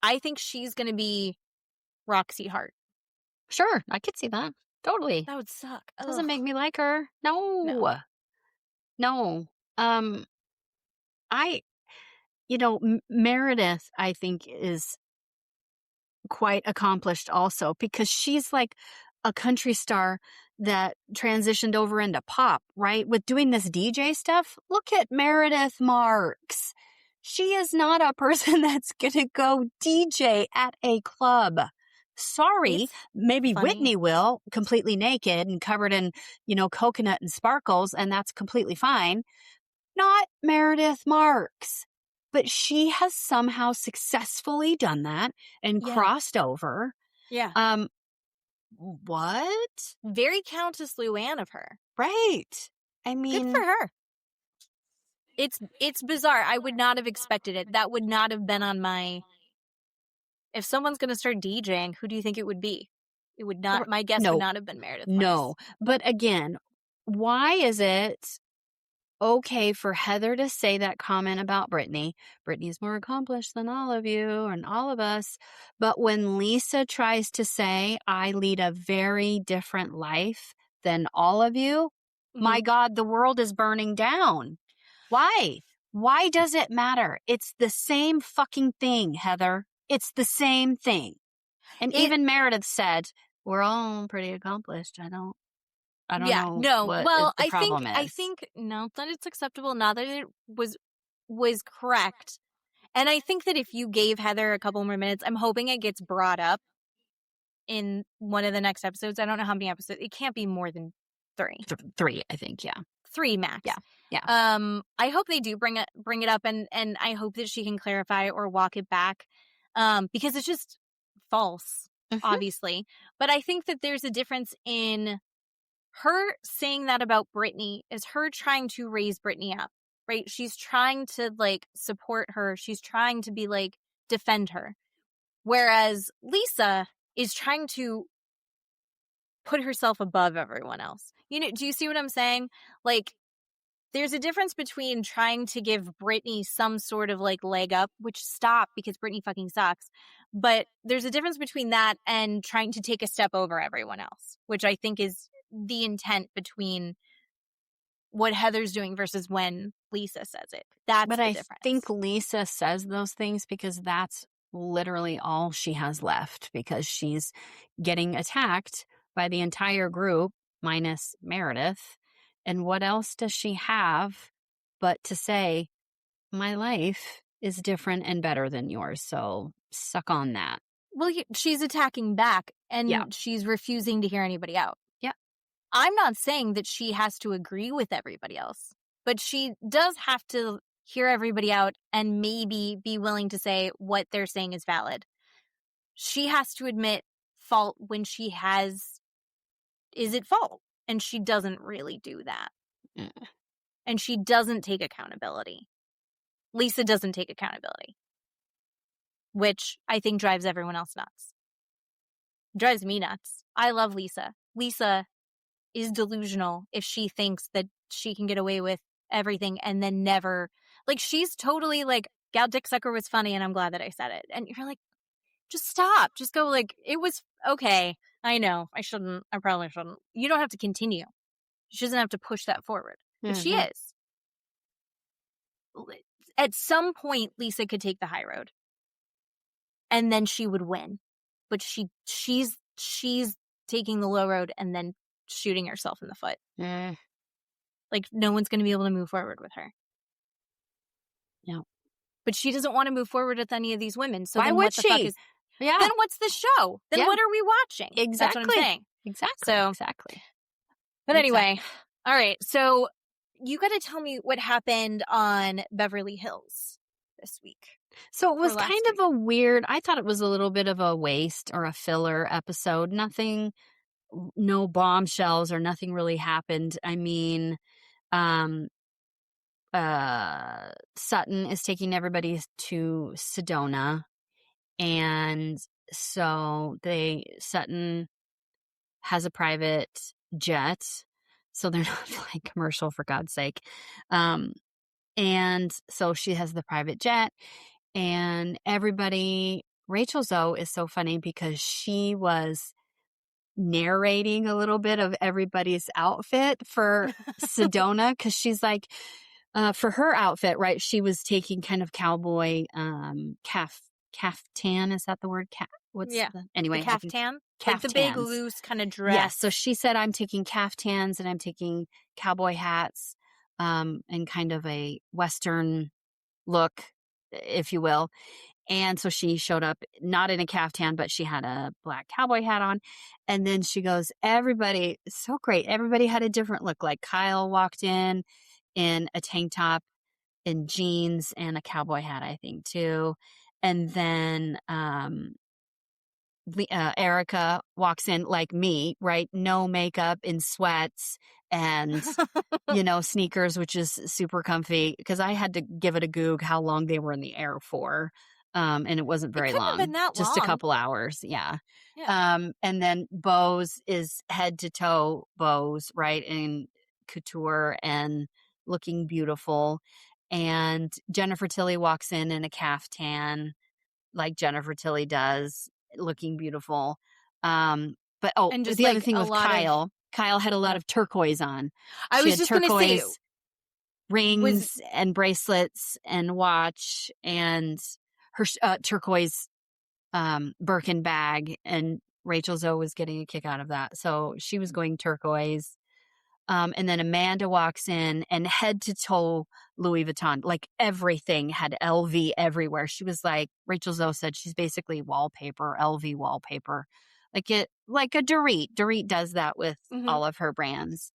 A: I think she's going to be Roxy Hart.
B: Sure, I could see that. Totally.
A: That would suck.
B: Doesn't make me like her. No. Meredith, I think, is quite accomplished also, because she's like a country star that transitioned over into pop, right? With doing this DJ stuff. Look at Meredith Marks. She is not a person that's gonna go DJ at a club. Sorry, maybe
A: funny.
B: Whitney will, completely naked and covered in, coconut and sparkles, and that's completely fine. Not Meredith Marks. But she has somehow successfully done that and crossed over.
A: Yeah.
B: What?
A: Very Countess Luann of her.
B: Right. I mean,
A: good for her. It's bizarre. I would not have expected it. That would not have been on my... If someone's going to start DJing, who do you think it would be? It would not... My guess would not have been Meredith Marks.
B: No. But again, why is it okay for Heather to say that comment about Brittany? Brittany's more accomplished than all of you and all of us. But when Lisa tries to say, I lead a very different life than all of you, my God, the world is burning down. Why? Why does it matter? It's the same fucking thing, Heather. It's the same thing. And even Meredith said, we're all pretty accomplished. I don't know what the problem is.
A: I think not that it's acceptable, not that it was correct. And I think that if you gave Heather a couple more minutes, I'm hoping it gets brought up in one of the next episodes. I don't know how many episodes. It can't be more than 3.
B: 3, I think, yeah.
A: 3 max.
B: Yeah.
A: I hope they do bring it up, and I hope that she can clarify or walk it back, because it's just false, obviously. But I think that there's a difference in her saying that about Brittany is her trying to raise Brittany up, right? She's trying to like support her. She's trying to be like defend her. Whereas Lisa is trying to put herself above everyone else. Do you see what I'm saying? Like, there's a difference between trying to give Brittany some sort of like leg up, which stop, because Brittany fucking sucks. But there's a difference between that and trying to take a step over everyone else, which I think is the intent between what Heather's doing versus when Lisa says it. That's the difference.
B: I think Lisa says those things because that's literally all she has left, because she's getting attacked by the entire group, minus Meredith. And what else does she have but to say, my life is different and better than yours, so suck on that.
A: Well, she's attacking back, and
B: Yeah.
A: she's refusing to hear anybody out.
B: Yeah.
A: I'm not saying that she has to agree with everybody else, but she does have to hear everybody out and maybe be willing to say what they're saying is valid. She has to admit fault when she is at fault, and she doesn't really do that. And she doesn't take accountability. Lisa doesn't take accountability, which I think drives everyone else nuts. Drives me nuts. I love Lisa. Lisa is delusional if she thinks that she can get away with everything and then never, like, she's totally like, Gal Dick Sucker was funny and I'm glad that I said it. And you're like, just stop. Just go, like, it was okay. I know. I probably shouldn't. You don't have to continue. She doesn't have to push that forward. But she is. At some point, Lisa could take the high road. And then she would win. But she's taking the low road and then shooting herself in the foot. Like, no one's going to be able to move forward with her.
B: Yeah.
A: But she doesn't want to move forward with any of these women. So
B: why
A: then
B: would
A: what the
B: she?
A: fuck is...
B: Yeah.
A: Then what's the show? Then what are we watching?
B: Exactly.
A: That's what I'm saying.
B: Exactly. Exactly.
A: But anyway, all right. So you got to tell me what happened on Beverly Hills this week.
B: So it was kind of a weird, I thought it was a little bit of a waste or a filler episode. Nothing, no bombshells or nothing really happened. I mean, Sutton is taking everybody to Sedona. And so Sutton has a private jet. So they're not flying commercial, for God's sake. And so she has the private jet. And everybody, Rachel Zoe is so funny because she was narrating a little bit of everybody's outfit for Sedona, because she's like, for her outfit, right, she was taking kind of cowboy caftan, is that the word? Anyway,
A: the caftan? Like the
B: caftans.
A: big loose kind of dress.
B: Yes, so she said, I'm taking caftans and I'm taking cowboy hats, and kind of a Western look, if you will. And so she showed up not in a caftan, but she had a black cowboy hat on. And then she goes, everybody, so great. Everybody had a different look. Like Kyle walked in a tank top and jeans and a cowboy hat, I think, too. And then Erica walks in like me, right? No makeup, in sweats and, sneakers, which is super comfy, because I had to give it a goog how long they were in the air for. And it wasn't very long.
A: Been that
B: just
A: long.
B: A couple hours. Yeah. And then Bose is head to toe Bose, right? In couture and looking beautiful. And Jennifer Tilly walks in a caftan, like Jennifer Tilly does, looking beautiful. And just the other thing with Kyle had a lot of turquoise on.
A: I was just going to say,
B: rings and bracelets and watch and her turquoise Birkin bag, and Rachel Zoe was getting a kick out of that. So she was going turquoise. And then Amanda walks in and head to toe Louis Vuitton, like everything had LV everywhere. She was like, Rachel Zoe said, she's basically wallpaper, LV wallpaper, like a Dorit. Dorit does that with all of her brands.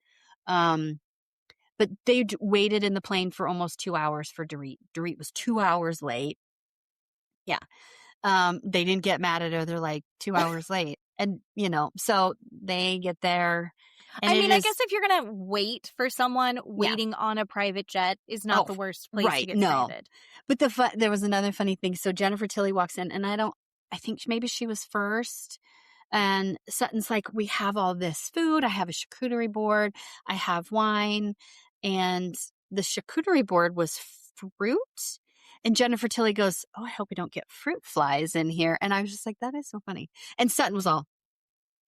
B: But they waited in the plane for almost 2 hours for Dorit. Dorit was 2 hours late. Yeah. They didn't get mad at her. They're like 2 hours late. And, so they get there. And
A: I guess if you're going to wait for someone, waiting on a private jet is not the worst place to get stranded.
B: But there was another funny thing. So Jennifer Tilly walks in, and I think maybe she was first. And Sutton's like, we have all this food. I have a charcuterie board. I have wine. And the charcuterie board was fruit. And Jennifer Tilly goes, oh, I hope we don't get fruit flies in here. And I was just like, that is so funny. And Sutton was all,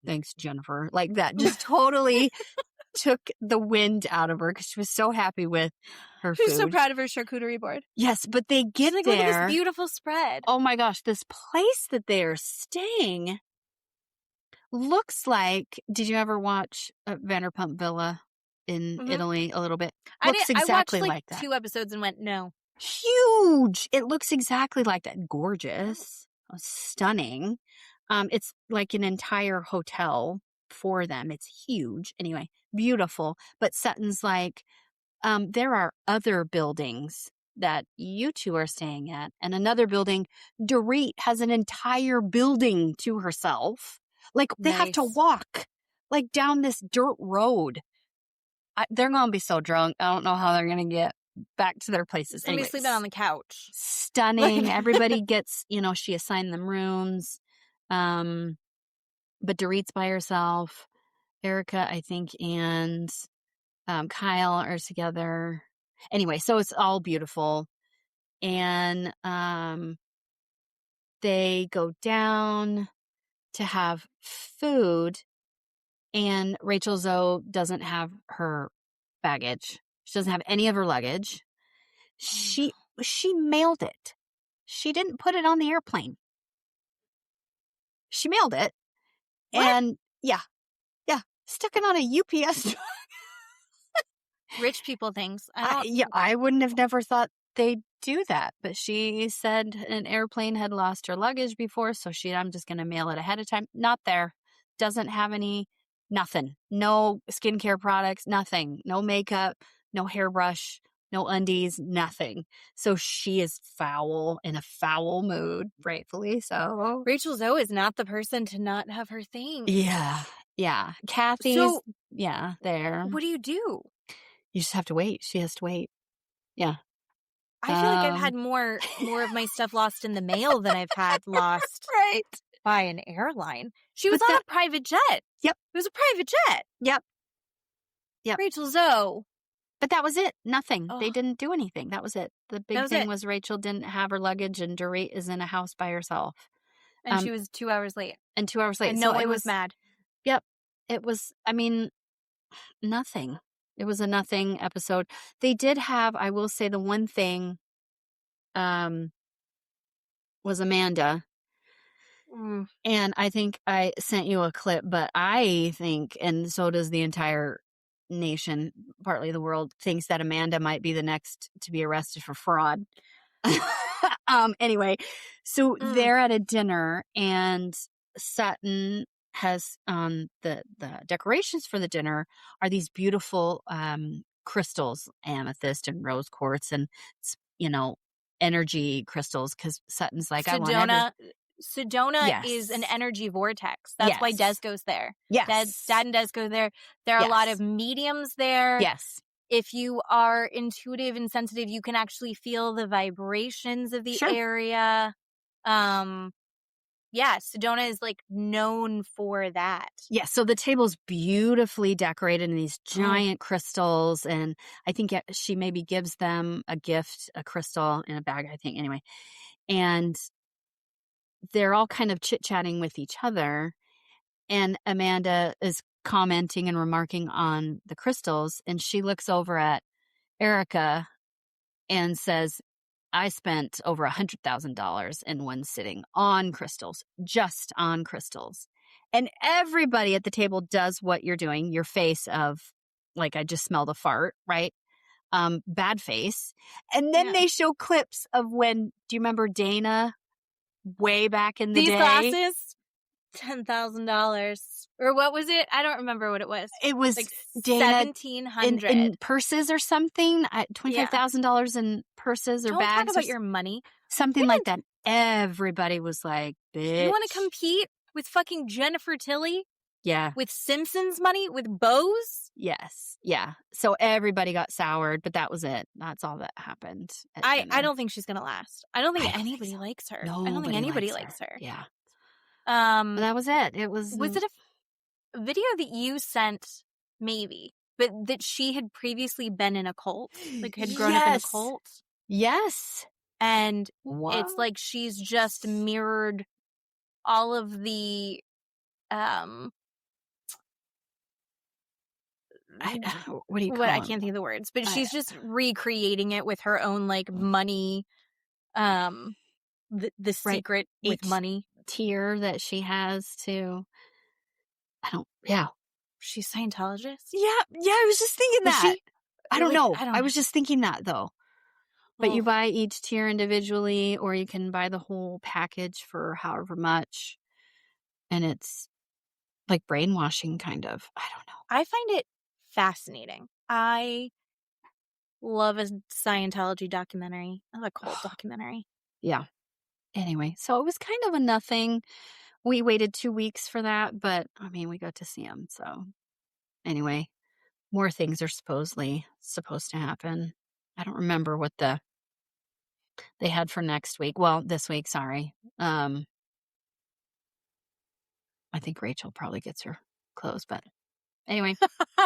B: thanks, Jennifer. Like that. Just totally took the wind out of her because she was so happy with her food.
A: She was so proud of her charcuterie board.
B: Yes, but they get
A: like,
B: there.
A: Look at this beautiful spread.
B: Oh my gosh, this place that they are staying looks like, did you ever watch Vanderpump Villa in Italy a little bit? Looks
A: I
B: exactly
A: watched
B: like that.
A: 2 episodes and went, no.
B: Huge. It looks exactly like that. Gorgeous. Stunning. It's like an entire hotel for them. It's huge. Anyway, beautiful. But Sutton's like, there are other buildings that you two are staying at, and another building. Dorit has an entire building to herself. Like, they have to
A: Nice.
B: walk, like, down this dirt road. They're going to be so drunk. I don't know how they're going to get back to their places.
A: Somebody
B: Anyways,
A: sleeping on the couch.
B: stunning. Everybody gets, she assigned them rooms. But Dorit's by herself. Erica, I think, and Kyle are together. Anyway, so it's all beautiful. And they go down to have food, and Rachel Zoe doesn't have her baggage. She doesn't have any of her luggage. She mailed it. She didn't put it on the airplane. She mailed it.
A: What?
B: And yeah. Stuck it on a UPS truck.
A: Rich people things.
B: I wouldn't have never thought they'd do that. But she said an airplane had lost her luggage before, so I'm just going to mail it ahead of time. Not there. Doesn't have nothing. No skincare products, nothing. No makeup, no hairbrush, no undies, nothing. So she is foul, in a foul mood, rightfully so.
A: Rachel Zoe is not the person to not have her things.
B: Yeah. Kathy's,
A: So,
B: there.
A: what do?
B: You just have to wait. She has to wait. Yeah.
A: I feel like I've had more of my stuff lost in the mail than I've had lost
B: right
A: by an airline. She was on a private jet.
B: Yep.
A: It was a private jet.
B: Yep.
A: Rachel Zoe.
B: But that was it. Nothing.
A: Oh.
B: They didn't do anything. That was it. The big thing was Rachel didn't have her luggage, and Dorit is in a house by herself.
A: And she was 2 hours late.
B: And 2 hours late.
A: And no one was mad.
B: Yep. It was, nothing. It was a nothing episode. They did have, I will say, the one thing was Amanda. And I think I sent you a clip, but I think, and so does the entire nation, partly the world, thinks that Amanda might be the next to be arrested for fraud. Anyway, so they're at a dinner, and Sutton has the decorations for the dinner are these beautiful crystals, amethyst and rose quartz, and energy crystals, because Sutton's like,
A: Sedona is an energy vortex. That's why Des goes there.
B: Yes.
A: Dad and Des go there. There are a lot of mediums there.
B: Yes.
A: If you are intuitive and sensitive, you can actually feel the vibrations of the area. Sedona is like known for that. Yeah,
B: so the table's beautifully decorated in these giant crystals, and I think she maybe gives them a gift, a crystal in a bag, I think, anyway. And they're all kind of chit-chatting with each other, and Amanda is commenting and remarking on the crystals, and she looks over at Erica and says, I spent over $100,000 in one sitting on crystals, just on crystals. And everybody at the table does what you're doing, your face of, like, I just smelled a fart, right? Bad face. And then they show clips of when, do you remember Dana way back in the day?
A: These glasses, $10,000. Or what was it? I don't remember what it was.
B: It was
A: like
B: Dana
A: $1,700
B: in purses or something. $25,000 in purses or
A: don't
B: bags.
A: Don't talk about your money.
B: Something like that. Everybody was like, bitch.
A: You want to compete with fucking Jennifer Tilly?
B: Yeah.
A: With Simpsons money? With Bose?
B: Yes. Yeah. So everybody got soured, but that was it. That's all that happened.
A: I don't think she's going to last. I don't think anybody likes her. I don't think anybody likes her.
B: Yeah. But that was it. It was...
A: Was it a video that you sent, maybe, but that she had previously been in a cult? Like, had grown up in a cult?
B: Yes.
A: And it's like she's just mirrored all of the...
B: what do you call it?
A: I can't think of the words, but she's just recreating it with her own, like, money, the secret with money
B: tier that she has to Yeah.
A: She's Scientologist?
B: Yeah, I was just thinking
A: Was
B: that.
A: she?
B: I don't
A: Like,
B: know.
A: I don't
B: I
A: know.
B: was just thinking that, though. But you
A: Ugh.
B: buy each tier individually, or you can buy the whole package for however much. And it's like brainwashing, kind of. I don't know.
A: I find it fascinating. I love a Scientology documentary. I love a cult documentary.
B: Yeah. Anyway, so it was kind of a nothing. We waited 2 weeks for that, but I mean, we got to see him. So anyway, more things are supposedly supposed to happen. I don't remember what they had for next week. Well, this week, sorry. I think Rachel probably gets her clothes, but anyway.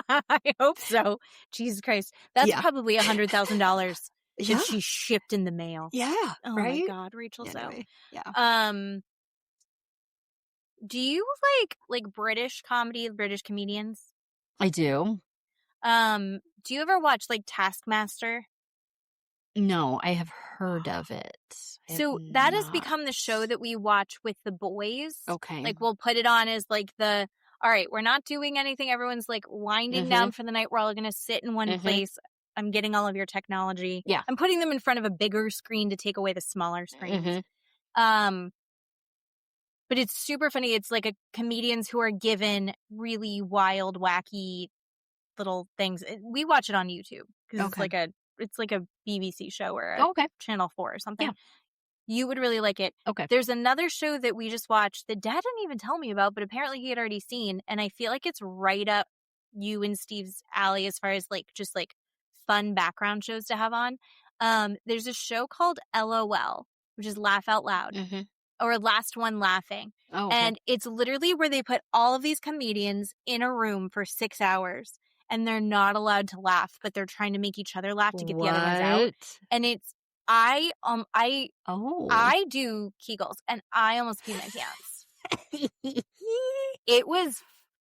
A: I hope so. Jesus Christ. That's
B: Yeah.
A: probably $100,000
B: Yeah.
A: that she shipped in the mail.
B: Yeah.
A: Oh
B: Right?
A: my God, Rachel So.
B: Anyway, yeah.
A: Do you like British comedy, British comedians?
B: I do.
A: Do you ever watch like Taskmaster?
B: No, I have heard of it. I have
A: So that has
B: not.
A: become the show that we watch with the boys.
B: Okay.
A: Like we'll put it on as like all right, we're not doing anything. Everyone's like winding down for the night. We're all going to sit in one place. I'm getting all of your technology.
B: Yeah.
A: I'm putting them in front of a bigger screen to take away the smaller screens. But it's super funny. It's like comedians who are given really wild, wacky little things. We watch it on YouTube because it's like a BBC show or Channel 4 or something.
B: Yeah.
A: You would really like it.
B: Okay.
A: There's another show that we just watched that Dad didn't even tell me about, but apparently he had already seen, and I feel like it's right up you and Steve's alley as far as like just like fun background shows to have on. There's a show called LOL, which is Laugh Out Loud, or Last One Laughing.
B: Oh, okay.
A: And it's literally where they put all of these comedians in a room for 6 hours, and they're not allowed to laugh, but they're trying to make each other laugh to get the other ones out. And it's I do Kegels, and I almost peed my pants.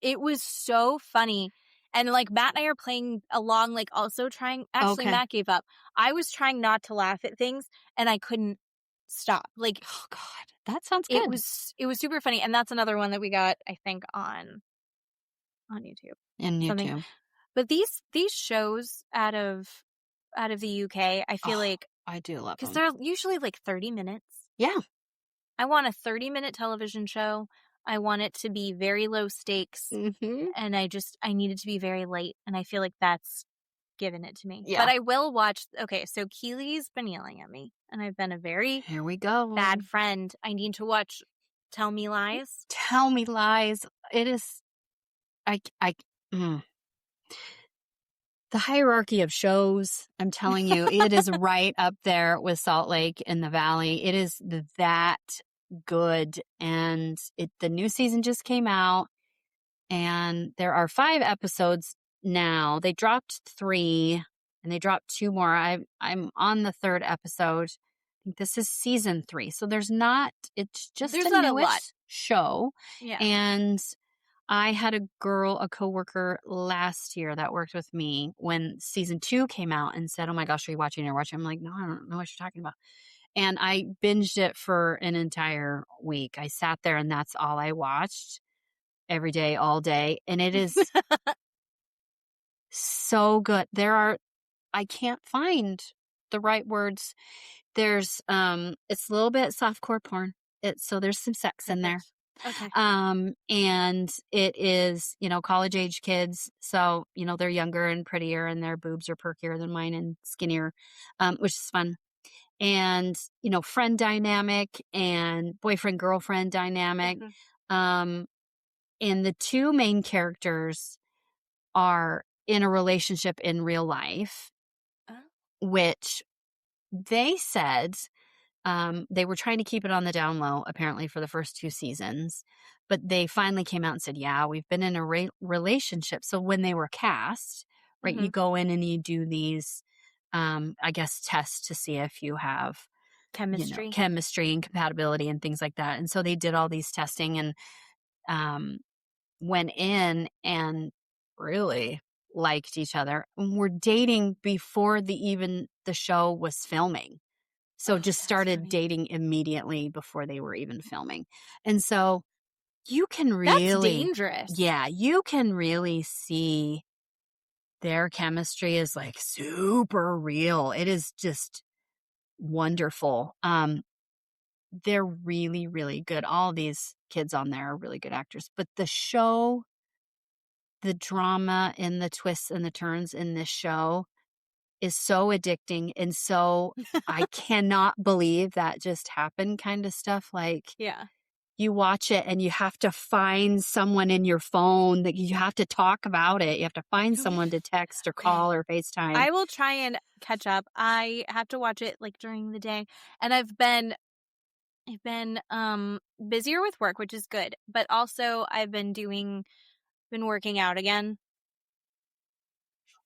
A: It was so funny. And like Matt and I are playing along, like also trying. Actually, Matt gave up. I was trying not to laugh at things, and I couldn't stop. Like,
B: oh God, that sounds good.
A: It was super funny, and that's another one that we got, I think, on YouTube.
B: YouTube.
A: But these shows out of the UK, I feel like
B: I do love them
A: because they're usually like 30 minutes.
B: Yeah.
A: I want a 30-minute television show. I want it to be very low stakes, and I need it to be very late, and I feel like that's given it to me.
B: Yeah.
A: But I will watch. Okay, so Keeley's been yelling at me, and I've been a very
B: here we go
A: bad friend. I need to watch Tell Me Lies.
B: Tell Me Lies. It is. The hierarchy of shows, I'm telling you, it is right up there with Salt Lake in the Valley. It is that good. And the new season just came out, and there are 5 episodes now. They dropped 3, and they dropped 2 more. I'm on the 3rd episode. I think this is season 3. So it's just a newish show.
A: Yeah.
B: And I had a coworker last year that worked with me when season 2 came out and said, "Oh my gosh, are you watching? I'm like, no, I don't know what you're talking about." And I binged it for an entire week. I sat there, and that's all I watched every day, all day. And it is so good. I can't find the right words. There's, it's a little bit softcore porn. So there's some sex in there.
A: Okay.
B: And it is, college age kids. So, they're younger and prettier, and their boobs are perkier than mine and skinnier, which is fun. And, friend dynamic and boyfriend girlfriend dynamic. And the 2 main characters are in a relationship in real life, which they said they were trying to keep it on the down low, apparently, for the first 2 seasons. But they finally came out and said, yeah, we've been in a relationship. So when they were cast, right, you go in and you do these, I guess, tests to see if you have chemistry and compatibility and things like that. And so they did all these testing and went in and really liked each other. And were dating before the show was filming. So just started dating immediately before they were even filming. And so you can
A: That's
B: really,
A: dangerous.
B: yeah, you can really see their chemistry is like super real. It is just wonderful. They're really, really good. All these kids on there are really good actors, but the show, the drama and the twists and the turns in this show is so addicting, and so I cannot believe that just happened kind of stuff. Like,
A: Yeah.
B: you watch it and you have to find someone in your phone that you have to talk about it. You have to find someone to text or call or FaceTime.
A: I will try and catch up. I have to watch it like during the day, and I've been busier with work, which is good, but also I've been working out again.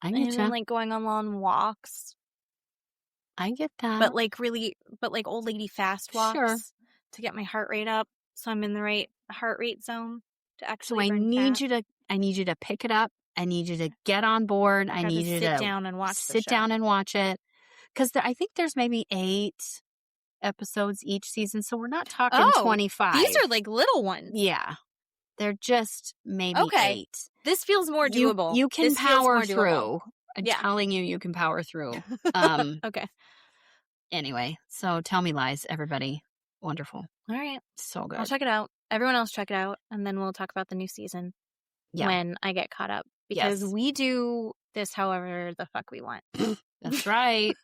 B: I
A: I've
B: get
A: been
B: you.
A: like going on long walks,
B: I get that.
A: but like old lady fast walks
B: Sure.
A: to get my heart rate up, so I'm in the right heart rate zone to actually
B: So
A: burn fat.
B: I need you to pick it up. I need you to get on board. I need you
A: sit
B: to
A: down and watch the
B: sit
A: show.
B: down and watch it. Because I think there's maybe 8 episodes each season. So we're not talking 25.
A: These are like little ones.
B: Yeah. They're just maybe
A: Okay.
B: 8.
A: This feels more doable.
B: You can
A: This feels
B: power
A: more doable.
B: through. I'm
A: Yeah.
B: telling you, you can power through.
A: Okay.
B: Anyway, so Tell Me Lies, everybody. Wonderful.
A: All right.
B: So good.
A: I'll check it out. Everyone else check it out, and then we'll talk about the new season when I get caught up. Because we do this however the fuck we want.
B: That's right.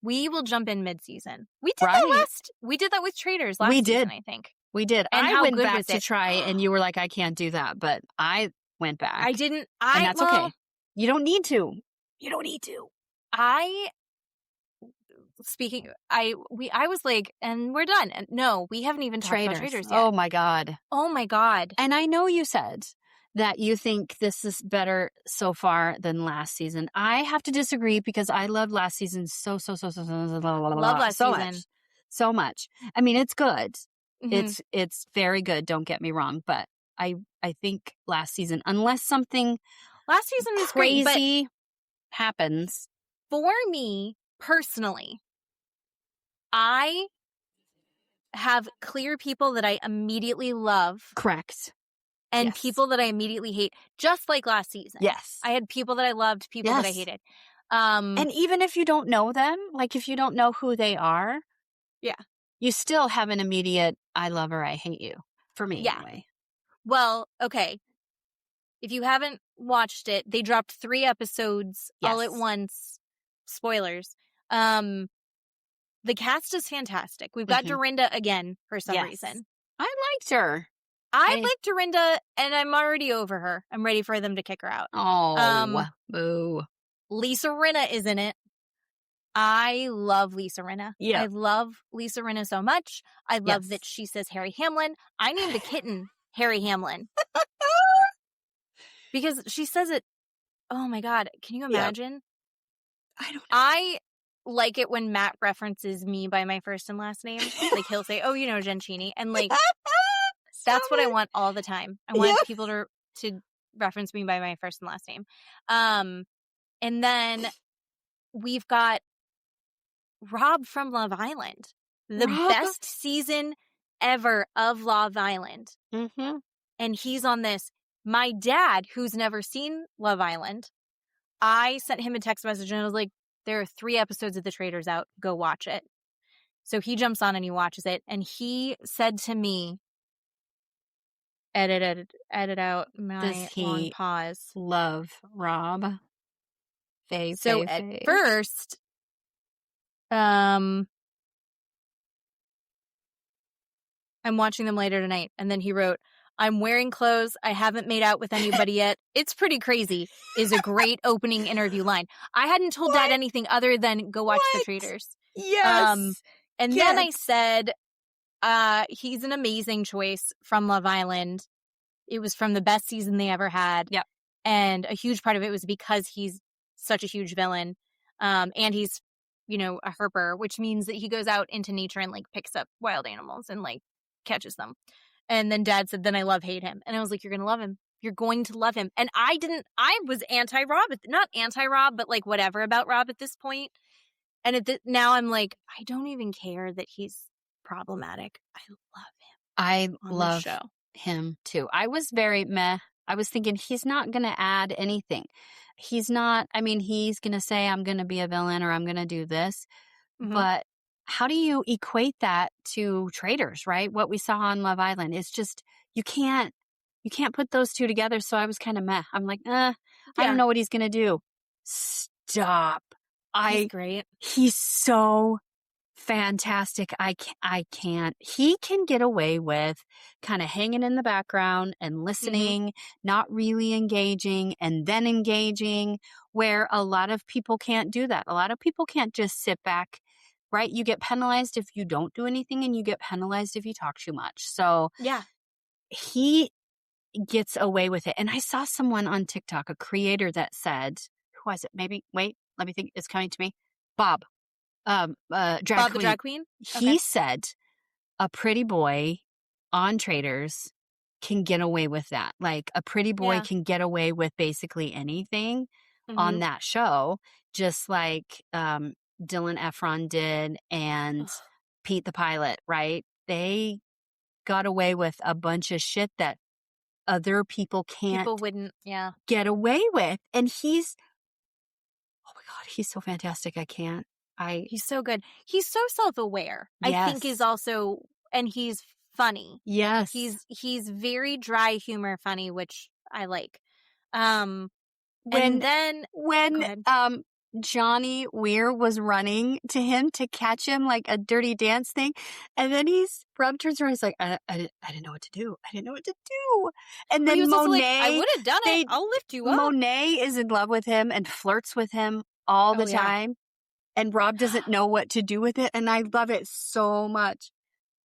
A: We will jump in mid-season. We did that we did that with Traitors last season, I think.
B: We did.
A: And
B: I
A: how
B: went
A: good
B: back
A: was
B: to
A: it?
B: try, and you were like, I can't do that. But I went back.
A: I didn't.
B: And that's okay. You don't need to. You don't need to.
A: I was like, and we're done. And no, we haven't even talked about Traitors yet.
B: Oh my God.
A: Oh my God.
B: And I know you said that you think this is better so far than last season. I have to disagree because I loved last season so much. So much. I mean, it's good.
A: Mm-hmm.
B: It's very good. Don't get me wrong, but I think last season, unless something
A: last season was
B: crazy happens,
A: for me personally, I have clear people that I immediately love.
B: Correct.
A: And people that I immediately hate, just like last season.
B: Yes.
A: I had people that I loved, people that I hated.
B: And even if you don't know them, like if you don't know who they are, you still have an immediate, I love or I hate you. For me, anyway.
A: Well, okay. If you haven't watched it, they dropped 3 episodes all at once. Spoilers. The cast is fantastic. We've got Dorinda again for some reason.
B: I liked her.
A: I liked Dorinda, and I'm already over her. I'm ready for them to kick her out.
B: Oh, boo.
A: Lisa Rinna is in it. I love Lisa Rinna.
B: Yeah.
A: I love Lisa Rinna so much. I love that she says Harry Hamlin. I named a kitten Harry Hamlin. Because she says it. Oh my God. Can you imagine?
B: I don't know.
A: I like it when Matt references me by my first and last name. Like he'll say, oh, Gentini. And like, that's what I want all the time. I want people to reference me by my first and last name. And then we've got Rob from Love Island. The best season ever of Love Island.
B: Mm-hmm.
A: And he's on this. My dad, who's never seen Love Island, I sent him a text message and I was like, there are 3 episodes of The Traitors out. Go watch it. So he jumps on and he watches it. And he said to me, edit out my long pause.
B: Love Rob.
A: At first, I'm watching them later tonight. And then he wrote, I'm wearing clothes. I haven't made out with anybody yet. It's pretty crazy is a great opening interview line. I hadn't told Dad anything other than go watch The Traitors.
B: Yes.
A: And then I said, he's an amazing choice from Love Island. It was from the best season they ever had.
B: Yep.
A: And a huge part of it was because he's such a huge villain. And he's, a herper, which means that he goes out into nature and like picks up wild animals and like catches them. And then Dad said, then I hate him. And I was like, you're going to love him. You're going to love him. And I was anti-Rob, not anti-Rob, but like whatever about Rob at this point. And now I'm like, I don't even care that he's problematic. I love him.
B: I love
A: the show.
B: him too. I was very meh. I was thinking he's not going to add anything. He's not, I mean, he's going to say, I'm going to be a villain or I'm going to do this.
A: Mhm.
B: But how do you equate that to Traitors, right? What we saw on Love Island. It's just, you can't put those two together. So I was kind of meh. I'm like, I
A: Yeah.
B: don't know what he's going to do. Stop.
A: He's great.
B: He's so fantastic. I can't. He can get away with kind of hanging in the background and listening, not really engaging and then engaging, where a lot of people can't do that. A lot of people can't just sit back, right? You get penalized if you don't do anything and you get penalized if you talk too much. So
A: Yeah.
B: he gets away with it. And I saw someone on TikTok, a creator that said, who was it? Maybe, wait, let me think. It's coming to me. Bob. Drag
A: Bob
B: queen.
A: the drag queen?
B: He said a pretty boy on Traitors can get away with that. Like a pretty boy
A: Yeah.
B: can get away with basically anything on
A: Mhm.
B: that show, just like Dylan Efron did and
A: Ugh.
B: Pete the Pilot, right? They got away with a bunch of shit that other people can't
A: People wouldn't, yeah.
B: get away with. And he's, oh my God, he's so fantastic. I can't.
A: He's so good. He's so self-aware. I think is
B: Yes.
A: also, and he's funny.
B: Yes.
A: He's very dry humor funny, which I like.
B: When
A: And then go ahead.
B: Johnny Weir was running to him to catch him like a dirty dance thing, and then Rob turns around, he's like, I didn't know what to do. I didn't know what to do. And
A: But he
B: then
A: was also like, I
B: Monet,
A: would have done it. I'll lift you up.
B: Monet is in love with him and flirts with him all the
A: Oh, yeah.
B: time. And Rob doesn't know what to do with it. And I love it so much.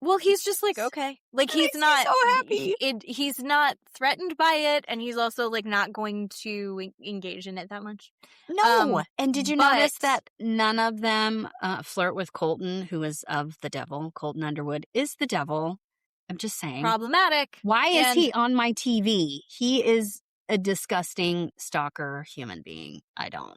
A: Well, he's just like, okay. Like,
B: It
A: he's
B: makes me
A: not
B: so happy.
A: He's not threatened by it, and he's also like not going to engage in it that much.
B: No. And did you notice
A: but-
B: that none of them flirt with Colton, who is of the devil? Colton Underwood is the devil. I'm just saying.
A: Problematic.
B: Why is
A: And-
B: he on my TV? He is a disgusting stalker human being. I don't.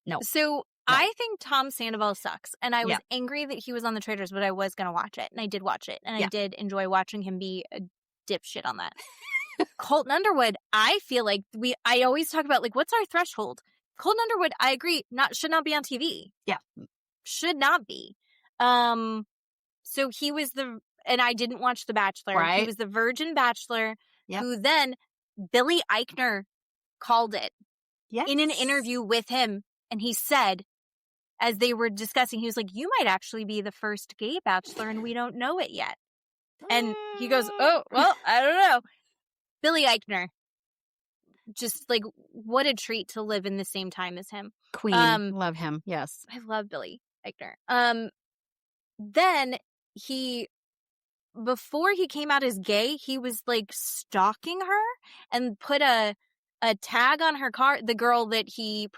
B: No.
A: So I think Tom Sandoval sucks, and I was
B: Yeah.
A: angry that he was on the Traitors, but I was going to watch it, and I did watch it, and I
B: Yeah.
A: did enjoy watching him be a dipshit on that. Colton Underwood, I feel like I always talk about like, what's our threshold? Colton Underwood, I agree, should not be on TV.
B: Yeah.
A: Should not be. So he was and I didn't watch The Bachelor.
B: Right.
A: He was the virgin bachelor
B: Yep.
A: who then Billy Eichner called it
B: Yes.
A: in an interview with him. And he said, as they were discussing, he was like, you might actually be the first gay bachelor and we don't know it yet. And he goes, oh, well, I don't know. Billy Eichner. Just like, what a treat to live in the same time as him.
B: Queen. Love him. Yes.
A: I love Billy Eichner. Then before he came out as gay, he was like stalking her and put a tag on her car, the girl that he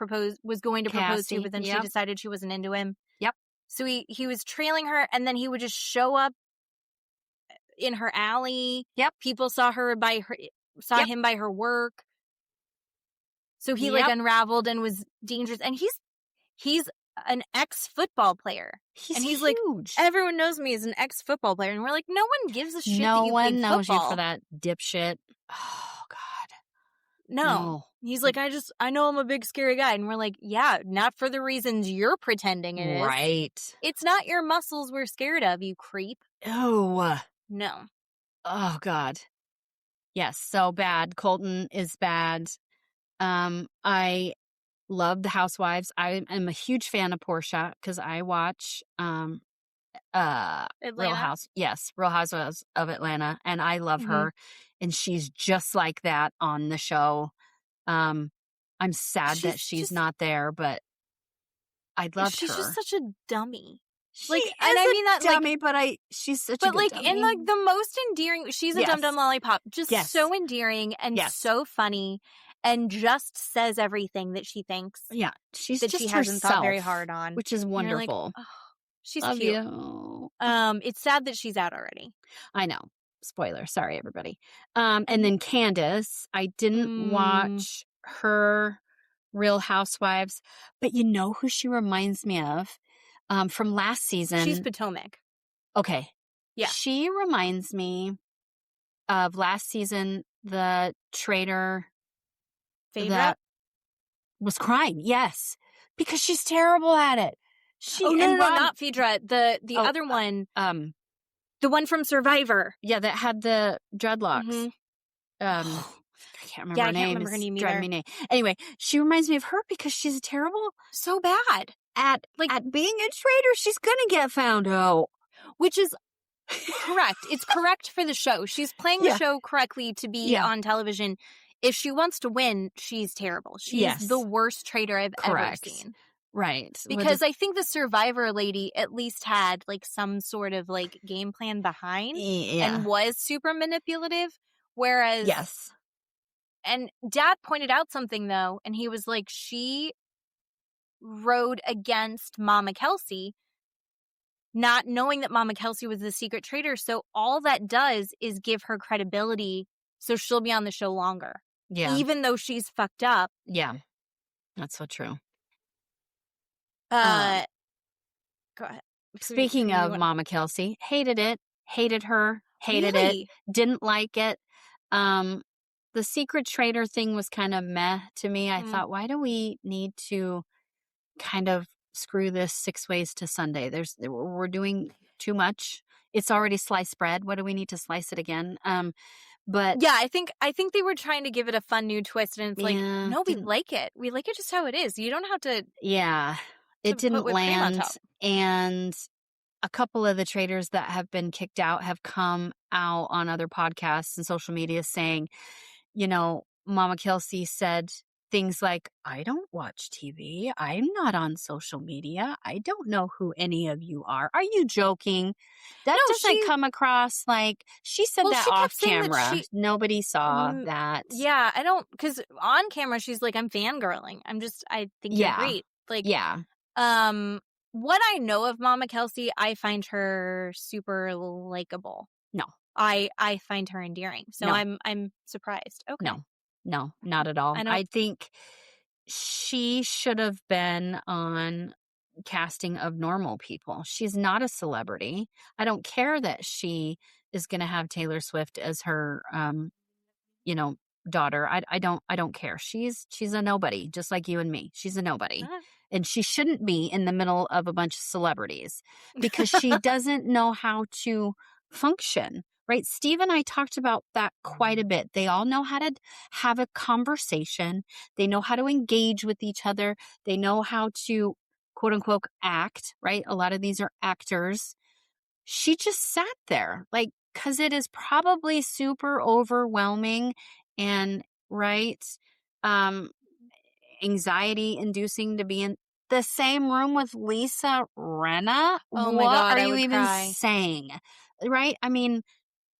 A: was going to propose to,
B: Cassie,
A: but then
B: yep.
A: she decided she wasn't into him.
B: Yep.
A: So he was trailing her, and then he would just show up in her alley.
B: Yep.
A: People saw him by her work. So he like unraveled and was dangerous. And he's an ex-football player.
B: He's
A: and he's
B: huge.
A: like, everyone knows me as an ex-football player. And we're like, no one gives a shit
B: No
A: that you
B: one
A: played
B: knows
A: football.
B: you for that dipshit. Oh, God.
A: No. He's like, I know I'm a big scary guy. And we're like, yeah, not for the reasons you're pretending it is.
B: Right.
A: It's not your muscles we're scared of, you creep.
B: Oh.
A: No.
B: Oh, God. Yes, so bad. Colton is bad. I love the Housewives. I am a huge fan of Portia because I watch Real Housewives of Atlanta, and I love her, and she's just like that on the show. I'm sad that she's not there, but I loved her.
A: She's just such a dummy.
B: She
A: like,
B: is
A: and I mean that
B: dummy, but she's such a good dummy.
A: in like the most endearing. She's a dum dum lollipop, just so endearing and so funny, and just says everything that she thinks.
B: Yeah, she's
A: that
B: just
A: she hasn't
B: herself,
A: thought very hard on,
B: which is wonderful.
A: Like, oh, she's
B: Love
A: cute.
B: You.
A: It's sad that she's out already.
B: I know. Spoiler. Sorry, everybody. And then Candace, I didn't watch her Real Housewives, but you know who she reminds me of? From last season.
A: She's Potomac.
B: Okay.
A: Yeah.
B: She reminds me of last season, the traitor
A: Phaedra?
B: that was crying. Yes, because she's terrible at it.
A: Oh, no,
B: And Rob,
A: not Phaedra. The other one. The one from Survivor.
B: Yeah, that had the dreadlocks.
A: Mhm.
B: I can't remember
A: Yeah,
B: her
A: I
B: name.
A: can't remember her
B: It's
A: name
B: driving
A: either.
B: me Anyway, she reminds me of her because she's terrible
A: So bad.
B: at being a traitor. She's gonna get found out.
A: Which is correct. It's correct for the show. She's playing the show correctly to be on television. If she wants to win, she's terrible. She's the worst traitor I've ever seen.
B: Right.
A: Because I think the Survivor lady at least had like some sort of like game plan behind and was super manipulative. Whereas, and Dad pointed out something though, and he was like, she rode against Mama Kelsey, not knowing that Mama Kelsey was the secret traitor. So all that does is give her credibility. So she'll be on the show longer.
B: Yeah.
A: Even though she's fucked up.
B: Yeah. That's so true.
A: Go ahead.
B: Speaking of Mama Kelsey, hated it. Hated her. Hated it. Didn't like it. The secret traitor thing was kind of meh to me. I thought, why do we need to kind of screw this 6 ways to Sunday? We're doing too much. It's already sliced bread. What do we need to slice it again? But
A: yeah, I think they were trying to give it a fun new twist, and it's like, no, we like it. We like it just how it is. You don't have to.
B: Yeah, it didn't land. And a couple of the traitors that have been kicked out have come out on other podcasts and social media saying, Mama Kelsey said things like, I don't watch TV. I'm not on social media. I don't know who any of you are. Are you joking? That doesn't come across like she said that off camera. Nobody saw that.
A: Yeah, I don't, because on camera, she's like, I'm fangirling. I think you're great. Like, what I know of Mama Kelsey, I find her super likable.
B: No.
A: I find her endearing. So I'm surprised. Okay.
B: No, not at all. I think she should have been on casting of normal people. She's not a celebrity. I don't care that she is going to have Taylor Swift as her, daughter. I don't care. She's a nobody, just like you and me. She's a nobody. And she shouldn't be in the middle of a bunch of celebrities because she doesn't know how to function. Right? Steve and I talked about that quite a bit. They all know how to have a conversation. They know how to engage with each other. They know how to, quote unquote, act, right? A lot of these are actors. She just sat there, because it is probably super overwhelming and, anxiety inducing to be in the same room with Lisa Rinna.
A: Oh my God,
B: what are you even saying? Right? I mean,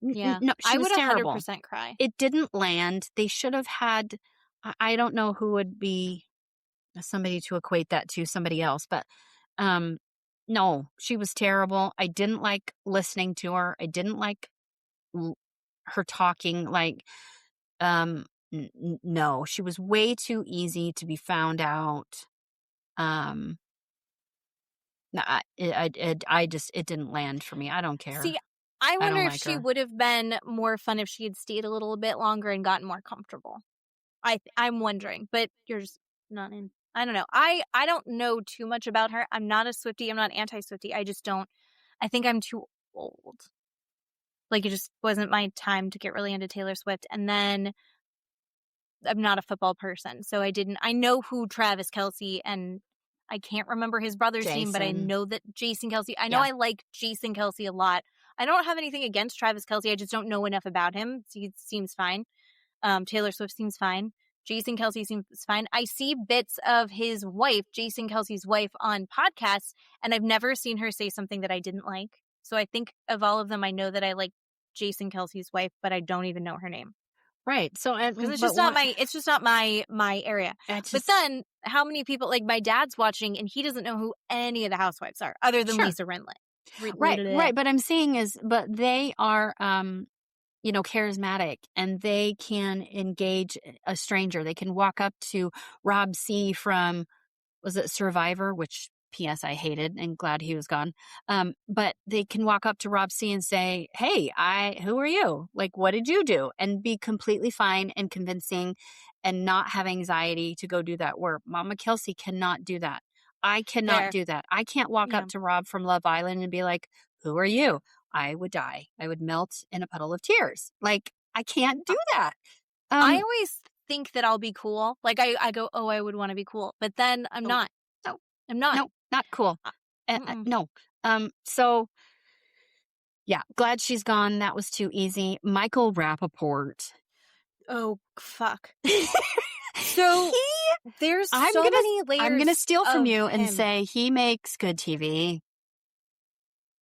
A: yeah,
B: no, she was terrible.
A: 100% cry.
B: It didn't land. They should have had, I don't know who would be somebody to equate that to, somebody else, but no, she was terrible. I didn't like listening to her. I didn't like her talking. No, she was way too easy to be found out. It didn't land for me. I don't care.
A: See, I wonder if she would have been more fun if she had stayed a little bit longer and gotten more comfortable. I'm wondering, but you're just not in. I don't know. I don't know too much about her. I'm not a Swiftie. I'm not anti-Swiftie. I just don't. I think I'm too old. It just wasn't my time to get really into Taylor Swift. And then I'm not a football person, so I know who Travis Kelce, and I can't remember his brother's name, but I know that Jason Kelce. I know I like Jason Kelce a lot. I don't have anything against Travis Kelce. I just don't know enough about him. He seems fine. Taylor Swift seems fine. Jason Kelce seems fine. I see bits of his wife, Jason Kelce's wife, on podcasts, and I've never seen her say something that I didn't like. So I think of all of them, I know that I like Jason Kelce's wife, but I don't even know her name.
B: Right. So,
A: because it's just not my area. But then, how many people, my dad's watching, and he doesn't know who any of the housewives are, other than Lisa Rinna.
B: Right. But I'm saying but they are, charismatic, and they can engage a stranger. They can walk up to Rob C. from, was it Survivor, which P.S. I hated and glad he was gone. But they can walk up to Rob C and say, hey, who are you? Like, what did you do? And be completely fine and convincing and not have anxiety to go do that work. Mama Kelsey cannot do that. I cannot
A: Fair.
B: do that. I can't walk
A: Yeah.
B: up to Rob from Love Island and be like, who are you? I would die. I would melt in a puddle of tears. Like, I can't do that.
A: I always think that I'll be cool. Like I go, oh, I would want to be cool, but then I'm not.
B: No.
A: I'm not.
B: No, not cool. No. So yeah, glad she's gone. That was too easy. Michael Rappaport.
A: Oh, fuck. So there's so many layers.
B: I'm going to steal from
A: of
B: you and
A: him.
B: say he makes good TV.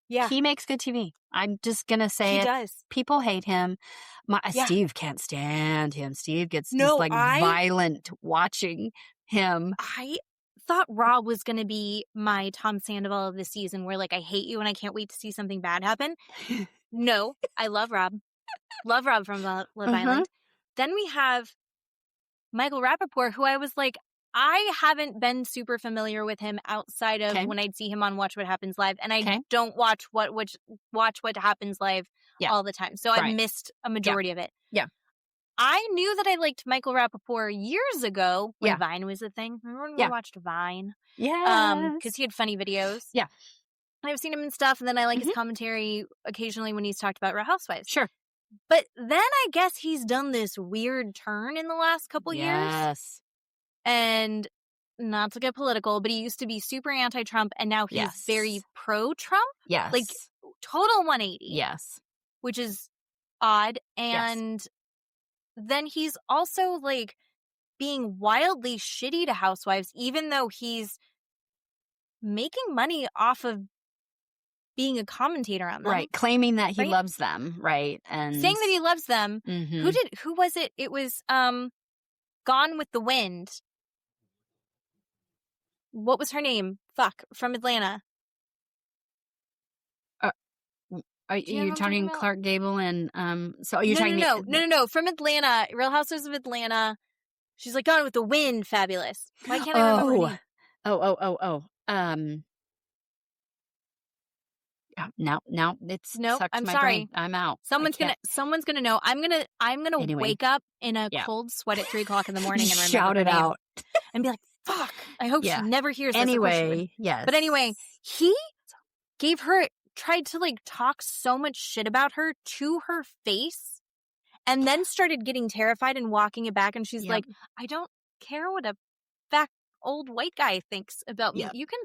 A: Yeah.
B: He makes good TV. I'm just going to say
A: He
B: it.
A: does.
B: People hate him.
A: Yeah.
B: Steve can't stand him. Steve gets
A: No,
B: just like violent watching him.
A: I thought Rob was going to be my Tom Sandoval of the season, where like I hate you and I can't wait to see something bad happen. No, I love Rob. Love Rob from Love Island. Then we have Michael Rappaport, who I was like, I haven't been super familiar with him outside of when I'd see him on Watch What Happens Live, and I don't watch What Happens Live all the time, so I missed a majority of it.
B: Yeah.
A: I knew that I liked Michael Rappaport years ago when Vine was a thing. Remember when we watched Vine?
B: Yeah.
A: Because he had funny videos.
B: Yeah.
A: And I've seen him in stuff, and then I like his commentary occasionally when he's talked about Real Housewives.
B: Sure.
A: But then I guess he's done this weird turn in the last couple years.
B: Yes.
A: And not to get political, but he used to be super anti-Trump, and now he's very pro-Trump.
B: Yes.
A: Like, total 180.
B: Yes.
A: Which is odd. And then he's also, like, being wildly shitty to housewives, even though he's making money off of being a commentator on them.
B: Right. Claiming that he loves them. Right. And
A: saying that he loves them. Who was it? It was Gone with the Wind. What was her name? Fuck. From Atlanta.
B: Are you talking Clark Gable and so are you talking
A: No, from Atlanta, Real Housewives of Atlanta. She's like, Gone with the Wind, fabulous. Why can't I remember her name?
B: Now it's sucked
A: I'm
B: my
A: sorry.
B: brain. I'm out.
A: Someone's gonna know. I'm gonna
B: Anyway.
A: wake up in a cold sweat at 3:00 in the morning and remember
B: shout it
A: her name
B: out
A: and be like, fuck. I hope she never hears this.
B: Anyway, yes.
A: But anyway, he tried to like talk so much shit about her to her face, and then started getting terrified and walking it back, and she's like, I don't care what a fat old white guy thinks about me. You can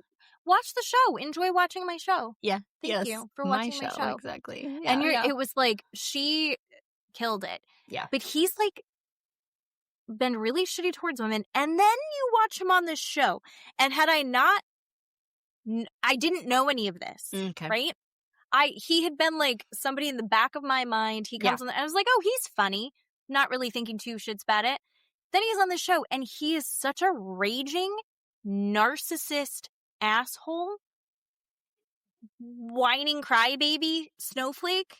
A: watch the show. Enjoy watching my show.
B: Yeah.
A: Thank you for watching my show.
B: Exactly.
A: Yeah, and it was like, she killed it.
B: Yeah.
A: But he's like been really shitty towards women. And then you watch him on this show. And had I not, I didn't know any of this.
B: Okay.
A: Right? He had been like somebody in the back of my mind. He comes on and I was like, oh, he's funny. Not really thinking two shits about it. Then he's on the show and he is such a raging narcissist asshole, whining crybaby snowflake.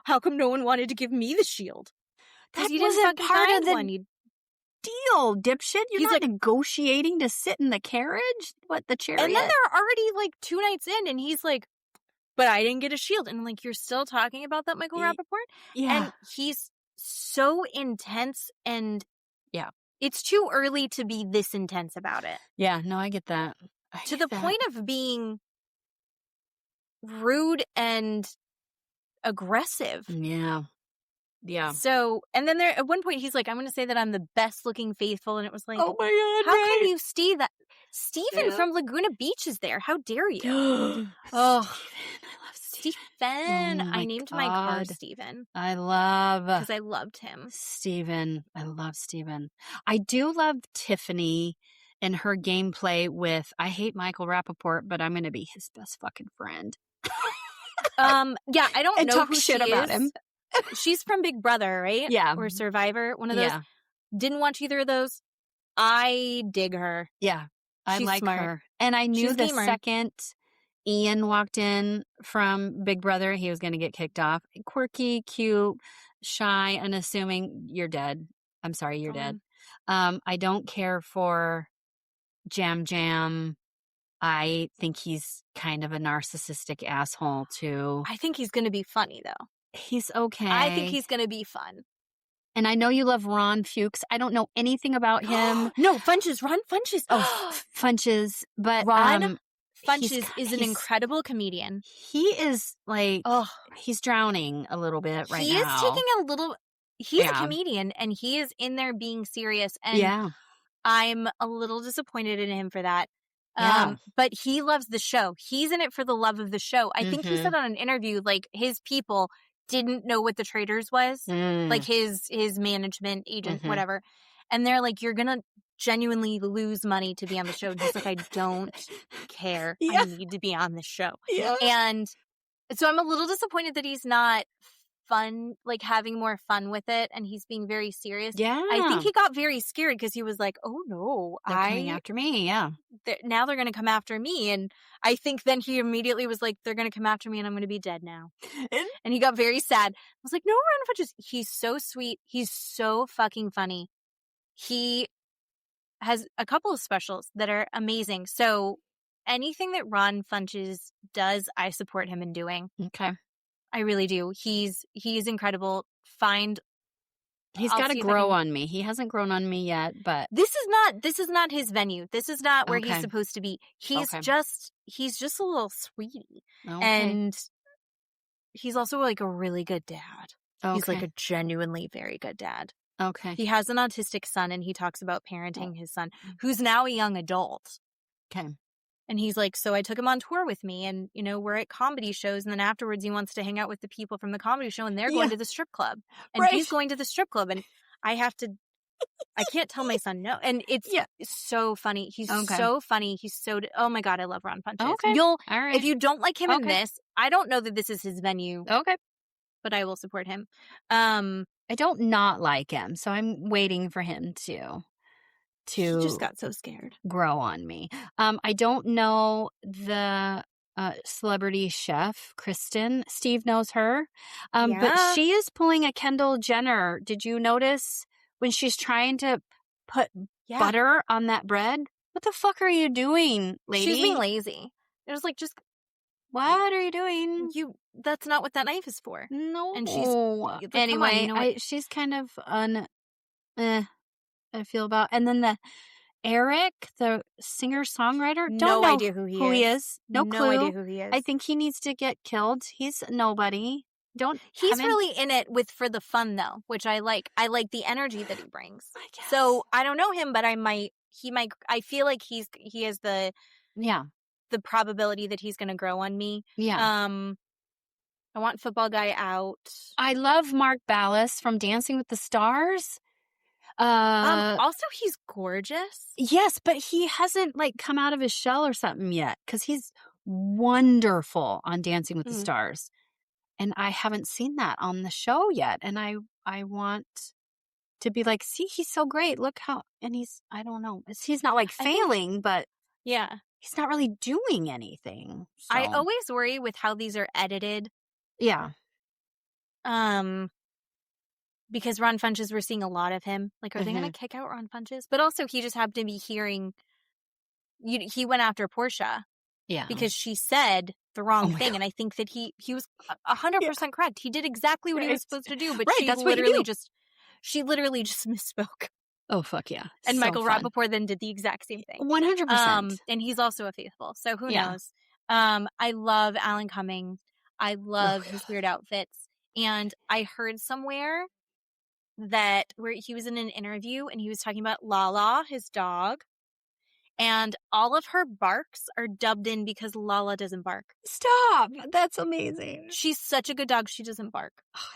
A: How come no one wanted to give me the shield?
B: That
A: he
B: wasn't
A: didn't
B: part of the
A: one.
B: deal, dipshit. You're
A: He's
B: not
A: like,
B: negotiating to sit in the carriage? What, the chariot?
A: and then they're already like 2 nights in and he's like, but I didn't get a shield. And I'm like, you're still talking about that, Michael Rappaport?
B: Yeah.
A: And he's so intense, and it's too early to be this intense about it.
B: Yeah, no, I get that.
A: To the point of being rude and aggressive.
B: Yeah. Yeah.
A: So, and then there at one point he's like, I'm going to say that I'm the best looking faithful. And it was like,
B: oh my God.
A: How can you see that? Stephen from Laguna Beach is there. How dare you?
B: Oh, Stephen. I love Stephen.
A: I named my car Stephen. Because I loved him.
B: Stephen. I love Stephen. I do love Tiffany and her gameplay with, I hate Michael Rappaport, but I'm going to be his best fucking friend.
A: Yeah, I don't know
B: talk
A: who
B: shit
A: she
B: about
A: is.
B: him.
A: She's from Big Brother, right?
B: Yeah.
A: Or Survivor, one of those.
B: Yeah.
A: Didn't watch either of those. I dig her.
B: Yeah. I
A: She's
B: like
A: smart.
B: her. And I knew
A: She's
B: the
A: gamer.
B: second Ian walked in from Big Brother, he was going to get kicked off. Quirky, cute, shy, unassuming. You're dead. I'm sorry, you're dead. I don't care for Jam Jam. I think he's kind of a narcissistic asshole too.
A: I think he's going to be funny, though.
B: He's okay.
A: I think he's going to be fun.
B: And I know you love Ron Fuchs. I don't know anything about him.
A: No, Funches. Ron Funches.
B: Oh, Funches. But
A: Ron Funches is an incredible comedian.
B: He is like, he's drowning a little bit right now.
A: He is taking a little... He's a comedian, and he is in there being serious. And I'm a little disappointed in him for that. But he loves the show. He's in it for the love of the show. I think he said on an interview, like, his people didn't know what the Traitors was, like his management agent, whatever. And they're like, you're going to genuinely lose money to be on the show. And he's like, I don't care. I need to be on the show. And so I'm a little disappointed that he's not fun, like having more fun with it, and he's being very serious. I think he got very scared because he was like, oh no,
B: they're coming after me.
A: Now they're gonna come after me. And I think then he immediately was like, they're gonna come after me and I'm gonna be dead now. And he got very sad. I was like, no, Ron Funches, he's so sweet, he's so fucking funny. He has a couple of specials that are amazing. So anything that Ron Funches does, I support him in doing.
B: Okay.
A: I really do. He's incredible.
B: He's got to grow on me. He hasn't grown on me yet, but
A: this is not his venue. This is not where he's supposed to be. He's just a little sweetie. And he's also like a really good dad. He's like a genuinely very good dad.
B: Okay.
A: He has an autistic son, and he talks about parenting his son, who's now a young adult.
B: Okay.
A: And he's like, so I took him on tour with me, and, we're at comedy shows, and then afterwards he wants to hang out with the people from the comedy show, and they're going to the strip club. And he's going to the strip club, and I can't tell my son no. And it's so funny. He's so funny. He's so, oh my God, I love Ron Funches.
B: Okay. All right.
A: If you don't like him in this, I don't know that this is his venue.
B: Okay.
A: But I will support him.
B: I don't not like him, so I'm waiting for him to
A: he just got so scared.
B: Grow on me. I don't know the celebrity chef, Kristen. Steve knows her. But she is pulling a Kendall Jenner. Did you notice when she's trying to put butter on that bread? What the fuck are you doing, lady?
A: She's being lazy. It was like, just...
B: What are you doing?
A: That's not what that knife is for.
B: No.
A: And she's... Anyway,
B: she's kind of I feel about. And then the Eric, the singer-songwriter,
A: no idea who he is.
B: No clue.
A: No idea who he is.
B: I think he needs to get killed. He's nobody.
A: He's really in it for the fun, though, which I like. I like the energy that he brings.
B: I guess.
A: So I don't know him, but I feel like he has the probability that he's going to grow on me.
B: Yeah.
A: I want football guy out.
B: I love Mark Ballas from Dancing with the Stars.
A: Also, he's gorgeous.
B: Yes, but he hasn't come out of his shell or something yet, because he's wonderful on Dancing with the Stars, and I haven't seen that on the show yet. And I want to be like, see, he's so great. Look how, and I don't know, he's not failing, but he's not really doing anything. So.
A: I always worry with how these are edited.
B: Yeah.
A: Because Ron Funches, we're seeing a lot of him. Like, are they going to kick out Ron Funches? But also, he just happened to be hearing... He went after Portia.
B: Yeah.
A: Because she said the wrong thing. God. And I think that he was 100% correct. He did exactly what he was supposed to do. But she literally just misspoke.
B: Oh, fuck yeah.
A: And so Michael Rappaport then did the exact same thing.
B: 100%.
A: And he's also a faithful. So who knows? I love Alan Cumming. I love his weird outfits. And I heard somewhere... where he was in an interview and he was talking about Lala, his dog, and all of her barks are dubbed in because Lala doesn't bark.
B: Stop! That's amazing.
A: She's such a good dog, she doesn't bark.
B: Oh,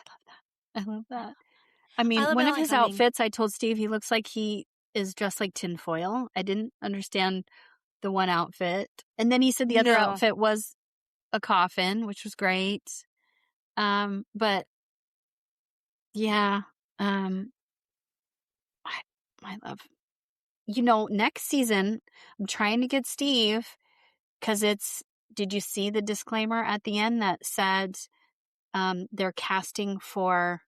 B: I love that. I mean, one of his outfits, I told Steve he looks like he is dressed like tinfoil. I didn't understand the one outfit. And then he said the other outfit was a coffin, which was great. But yeah. I love, next season, I'm trying to get Steve, because did you see the disclaimer at the end that said, they're casting for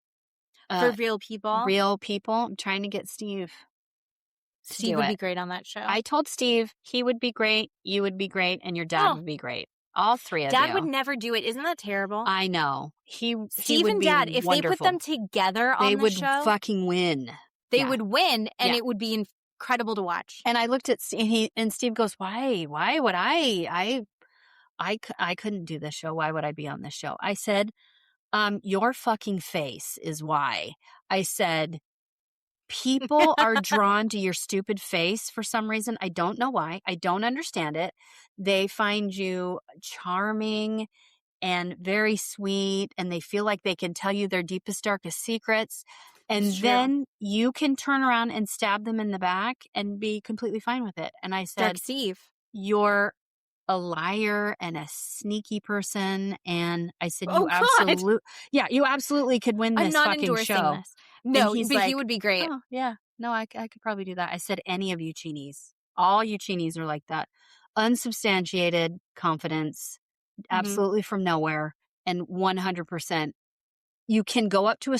A: real people?
B: Real people. I'm trying to get Steve.
A: Steve would be great on that show.
B: I told Steve he would be great, you would be great, and your dad would be great. All three of you.
A: Dad would never do it. Isn't that terrible?
B: I know.
A: Steve
B: would
A: and
B: be
A: Dad, if they put them together on the show,
B: they would fucking win.
A: They would win, and it would be incredible to watch.
B: And I looked at Steve, and Steve goes, "Why? Why would I couldn't do this show. Why would I be on this show?" I said, your fucking face is why. I said, people are drawn to your stupid face for some reason. I don't know why. I don't understand it. They find you charming and very sweet, and they feel like they can tell you their deepest, darkest secrets. And then you can turn around and stab them in the back and be completely fine with it. And I said,
A: Dark Steve,
B: you're a liar and a sneaky person. And I said, you absolutely could win this fucking show.
A: This. No,
B: but
A: like, he would be great.
B: Oh, yeah. No, I could probably do that. I said, any of you Cheenies, all you Cheenies are like that. Unsubstantiated confidence, absolutely from nowhere. And 100%, you can go up to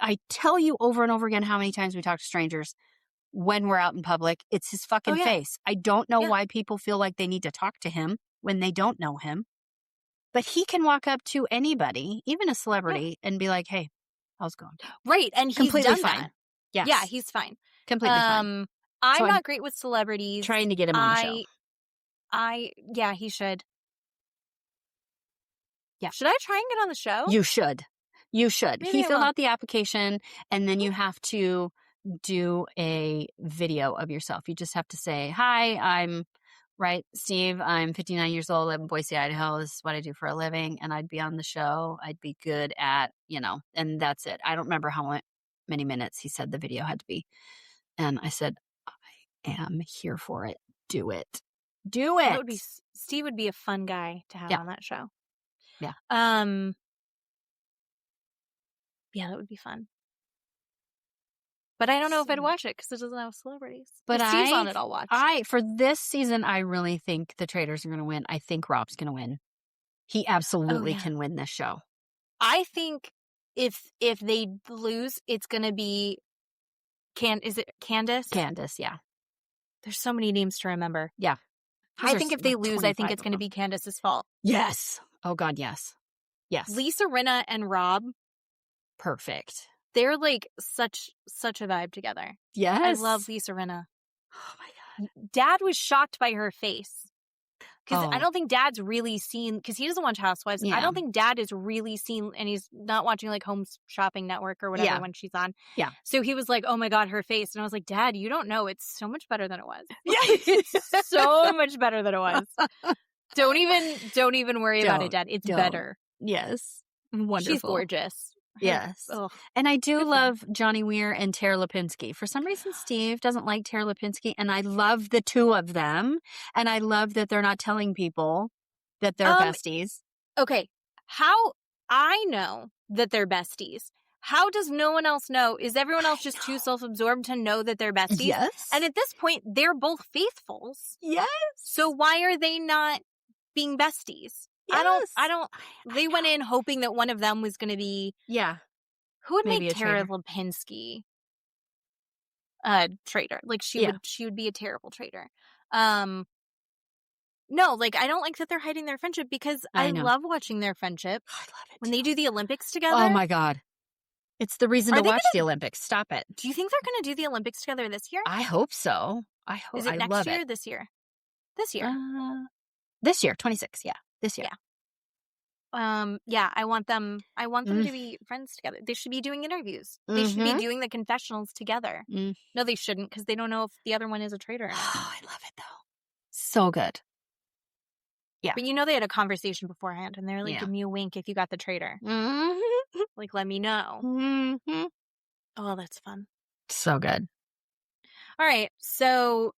B: I tell you over and over again how many times we talk to strangers when we're out in public. It's his fucking face. I don't know why people feel like they need to talk to him when they don't know him. But he can walk up to anybody, even a celebrity, and be like, "Hey, how's it going?"
A: Right, and he's
B: completely
A: done
B: fine.
A: that.
B: Yes.
A: Yeah, he's fine.
B: Completely fine.
A: I'm not great with celebrities.
B: Trying to get him on the show.
A: He should. Yeah. Should I try and get on the show?
B: You should. You should.
A: Maybe
B: He filled out the application, and then you have to do a video of yourself. You just have to say, "Hi, I'm Steve. I'm 59 years old. I live in Boise, Idaho. This is what I do for a living, and I'd be on the show. I'd be good at, and that's it." I don't remember how many minutes he said the video had to be. And I said, I am here for it. Do it. Do it.
A: Steve would be a fun guy to have on that show.
B: Yeah.
A: Yeah, that would be fun. But I don't know if I'd watch it because it doesn't have celebrities.
B: But
A: if Steve's on it, I'll watch.
B: For this season, I really think the Traitors are going to win. I think Rob's going to win. He absolutely can win this show.
A: I think if they lose, it's going to be is it Candace?
B: Candace, yeah.
A: There's so many names to remember.
B: Yeah.
A: I think if they lose, I think it's going to be Candace's fault.
B: Yes. Oh, God, yes. Yes.
A: Lisa Rinna and Rob.
B: Perfect.
A: They're like such a vibe together.
B: Yes.
A: I love Lisa Rinna.
B: Oh, my God.
A: Dad was shocked by her face. Because I don't think Dad's really seen, because he doesn't watch Housewives. Yeah. I don't think Dad is really seen, and he's not watching like Home Shopping Network or whatever when she's on.
B: Yeah.
A: So he was like, "Oh my God, her face." And I was like, "Dad, you don't know. It's so much better than it was."
B: Yeah.
A: It's so much better than it was. Don't even worry about it, Dad. It's better.
B: Yes. Wonderful.
A: She's gorgeous.
B: Yes. And I do love Johnny Weir and Tara Lipinski. For some reason, Steve doesn't like Tara Lipinski, and I love the two of them. And I love that they're not telling people that they're besties.
A: Okay. How I know that they're besties. How does no one else know? Is everyone else just too self-absorbed to know that they're besties?
B: Yes.
A: And at this point, they're both faithfuls.
B: Yes.
A: So why are they not being besties?
B: Yes.
A: I don't. They went in hoping that one of them was going to be.
B: Yeah.
A: Who would
B: Maybe
A: make Tara Lipinski a traitor? Like she would be a terrible traitor. No, like I don't like that they're hiding their friendship because I love watching their friendship.
B: I love it
A: when they do the Olympics together.
B: Oh my God. It's the reason to watch the Olympics. Stop it.
A: Do you think they're going to do the Olympics together this year?
B: I hope so. I hope.
A: Is it next year or this year? This year.
B: This year, 26. Yeah. This year.
A: Yeah. I want them to be friends together. They should be doing interviews. They should be doing the confessionals together. No, they shouldn't, because they don't know if the other one is a traitor or not.
B: Oh, I love it though. So good. Yeah.
A: But they had a conversation beforehand, and they're like, "Give me a wink if you got the traitor. Like, let me know." Oh, that's fun.
B: So good.
A: All right. So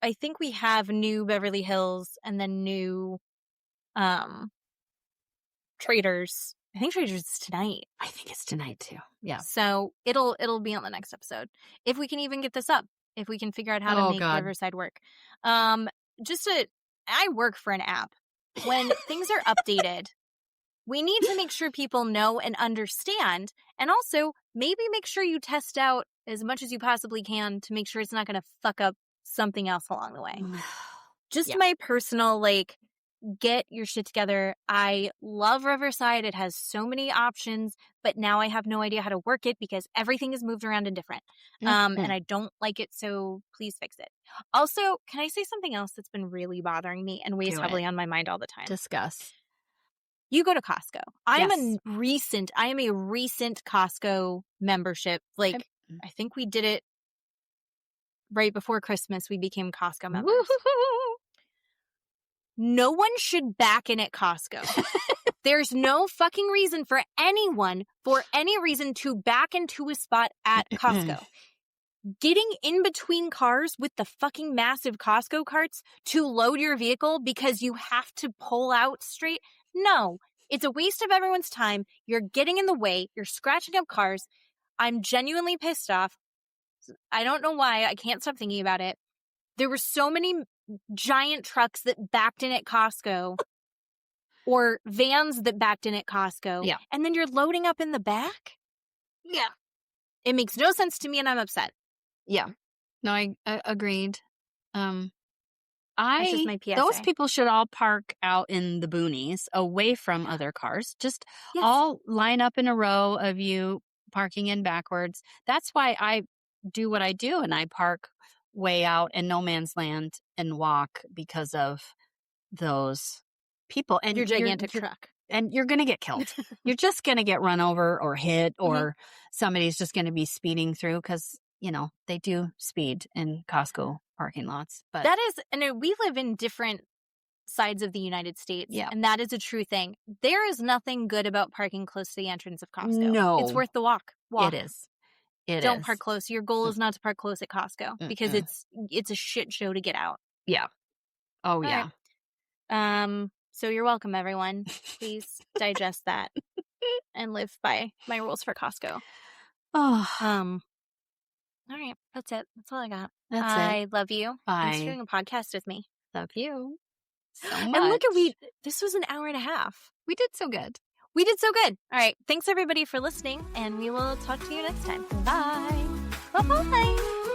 A: I think we have new Beverly Hills and then new Traitors. I think Traitors is tonight.
B: I think it's tonight too. Yeah.
A: So it'll be on the next episode. If we can even get this up. If we can figure out how to make Riverside work. I work for an app. When things are updated, We need to make sure people know and understand, and also maybe make sure you test out as much as you possibly can to make sure it's not going to fuck up something else along the way. Just my personal, like, get your shit together. I love Riverside. It has so many options, but now I have no idea how to work it because everything is moved around and different. And I don't like it, so please fix it. Also, can I say something else that's been really bothering me and weighs heavily on my mind all the time?
B: Discuss.
A: You go to Costco. I am a recent Costco membership. Like, I think we did it right before Christmas. We became Costco members.
B: Woo-hoo-hoo.
A: No one should back in at Costco. There's no fucking reason for anyone, for any reason, to back into a spot at Costco. Getting in between cars with the fucking massive Costco carts to load your vehicle because you have to pull out straight. No, it's a waste of everyone's time. You're getting in the way. You're scratching up cars. I'm genuinely pissed off. I don't know why. I can't stop thinking about it. There were so many giant trucks that backed in at Costco or vans that backed in at Costco.
B: Yeah.
A: And then you're loading up in the back? Yeah. It makes no sense to me and I'm upset.
B: Yeah. No, I agreed.
A: That's just my PSA.
B: Those people should all park out in the boonies away from other cars. Just all line up in a row of you parking in backwards. That's why I do what I do and I park way out in no man's land and walk because of those people. And
A: your gigantic truck.
B: And you're going to get killed. You're just going to get run over or hit or somebody's just going to be speeding through because, you know, they do speed in Costco parking lots. But
A: that is, and we live in different sides of the United States.
B: Yeah.
A: And that is a true thing. There is nothing good about parking close to the entrance of Costco.
B: No.
A: It's worth the walk.
B: It is.
A: Don't park close. Your goal is not to park close at Costco because it's a shit show to get out.
B: Yeah. Oh, yeah.
A: Right. So you're welcome, everyone. Please digest that and live by my rules for Costco.
B: Oh.
A: All right. That's it. That's all I got.
B: I
A: love you.
B: Bye.
A: Thanks for doing a podcast with me.
B: Love you so much.
A: And look this was an hour and a half.
B: We did so good.
A: We did so good. All right. Thanks everybody for listening and we will talk to you next time. Bye. Bye-bye.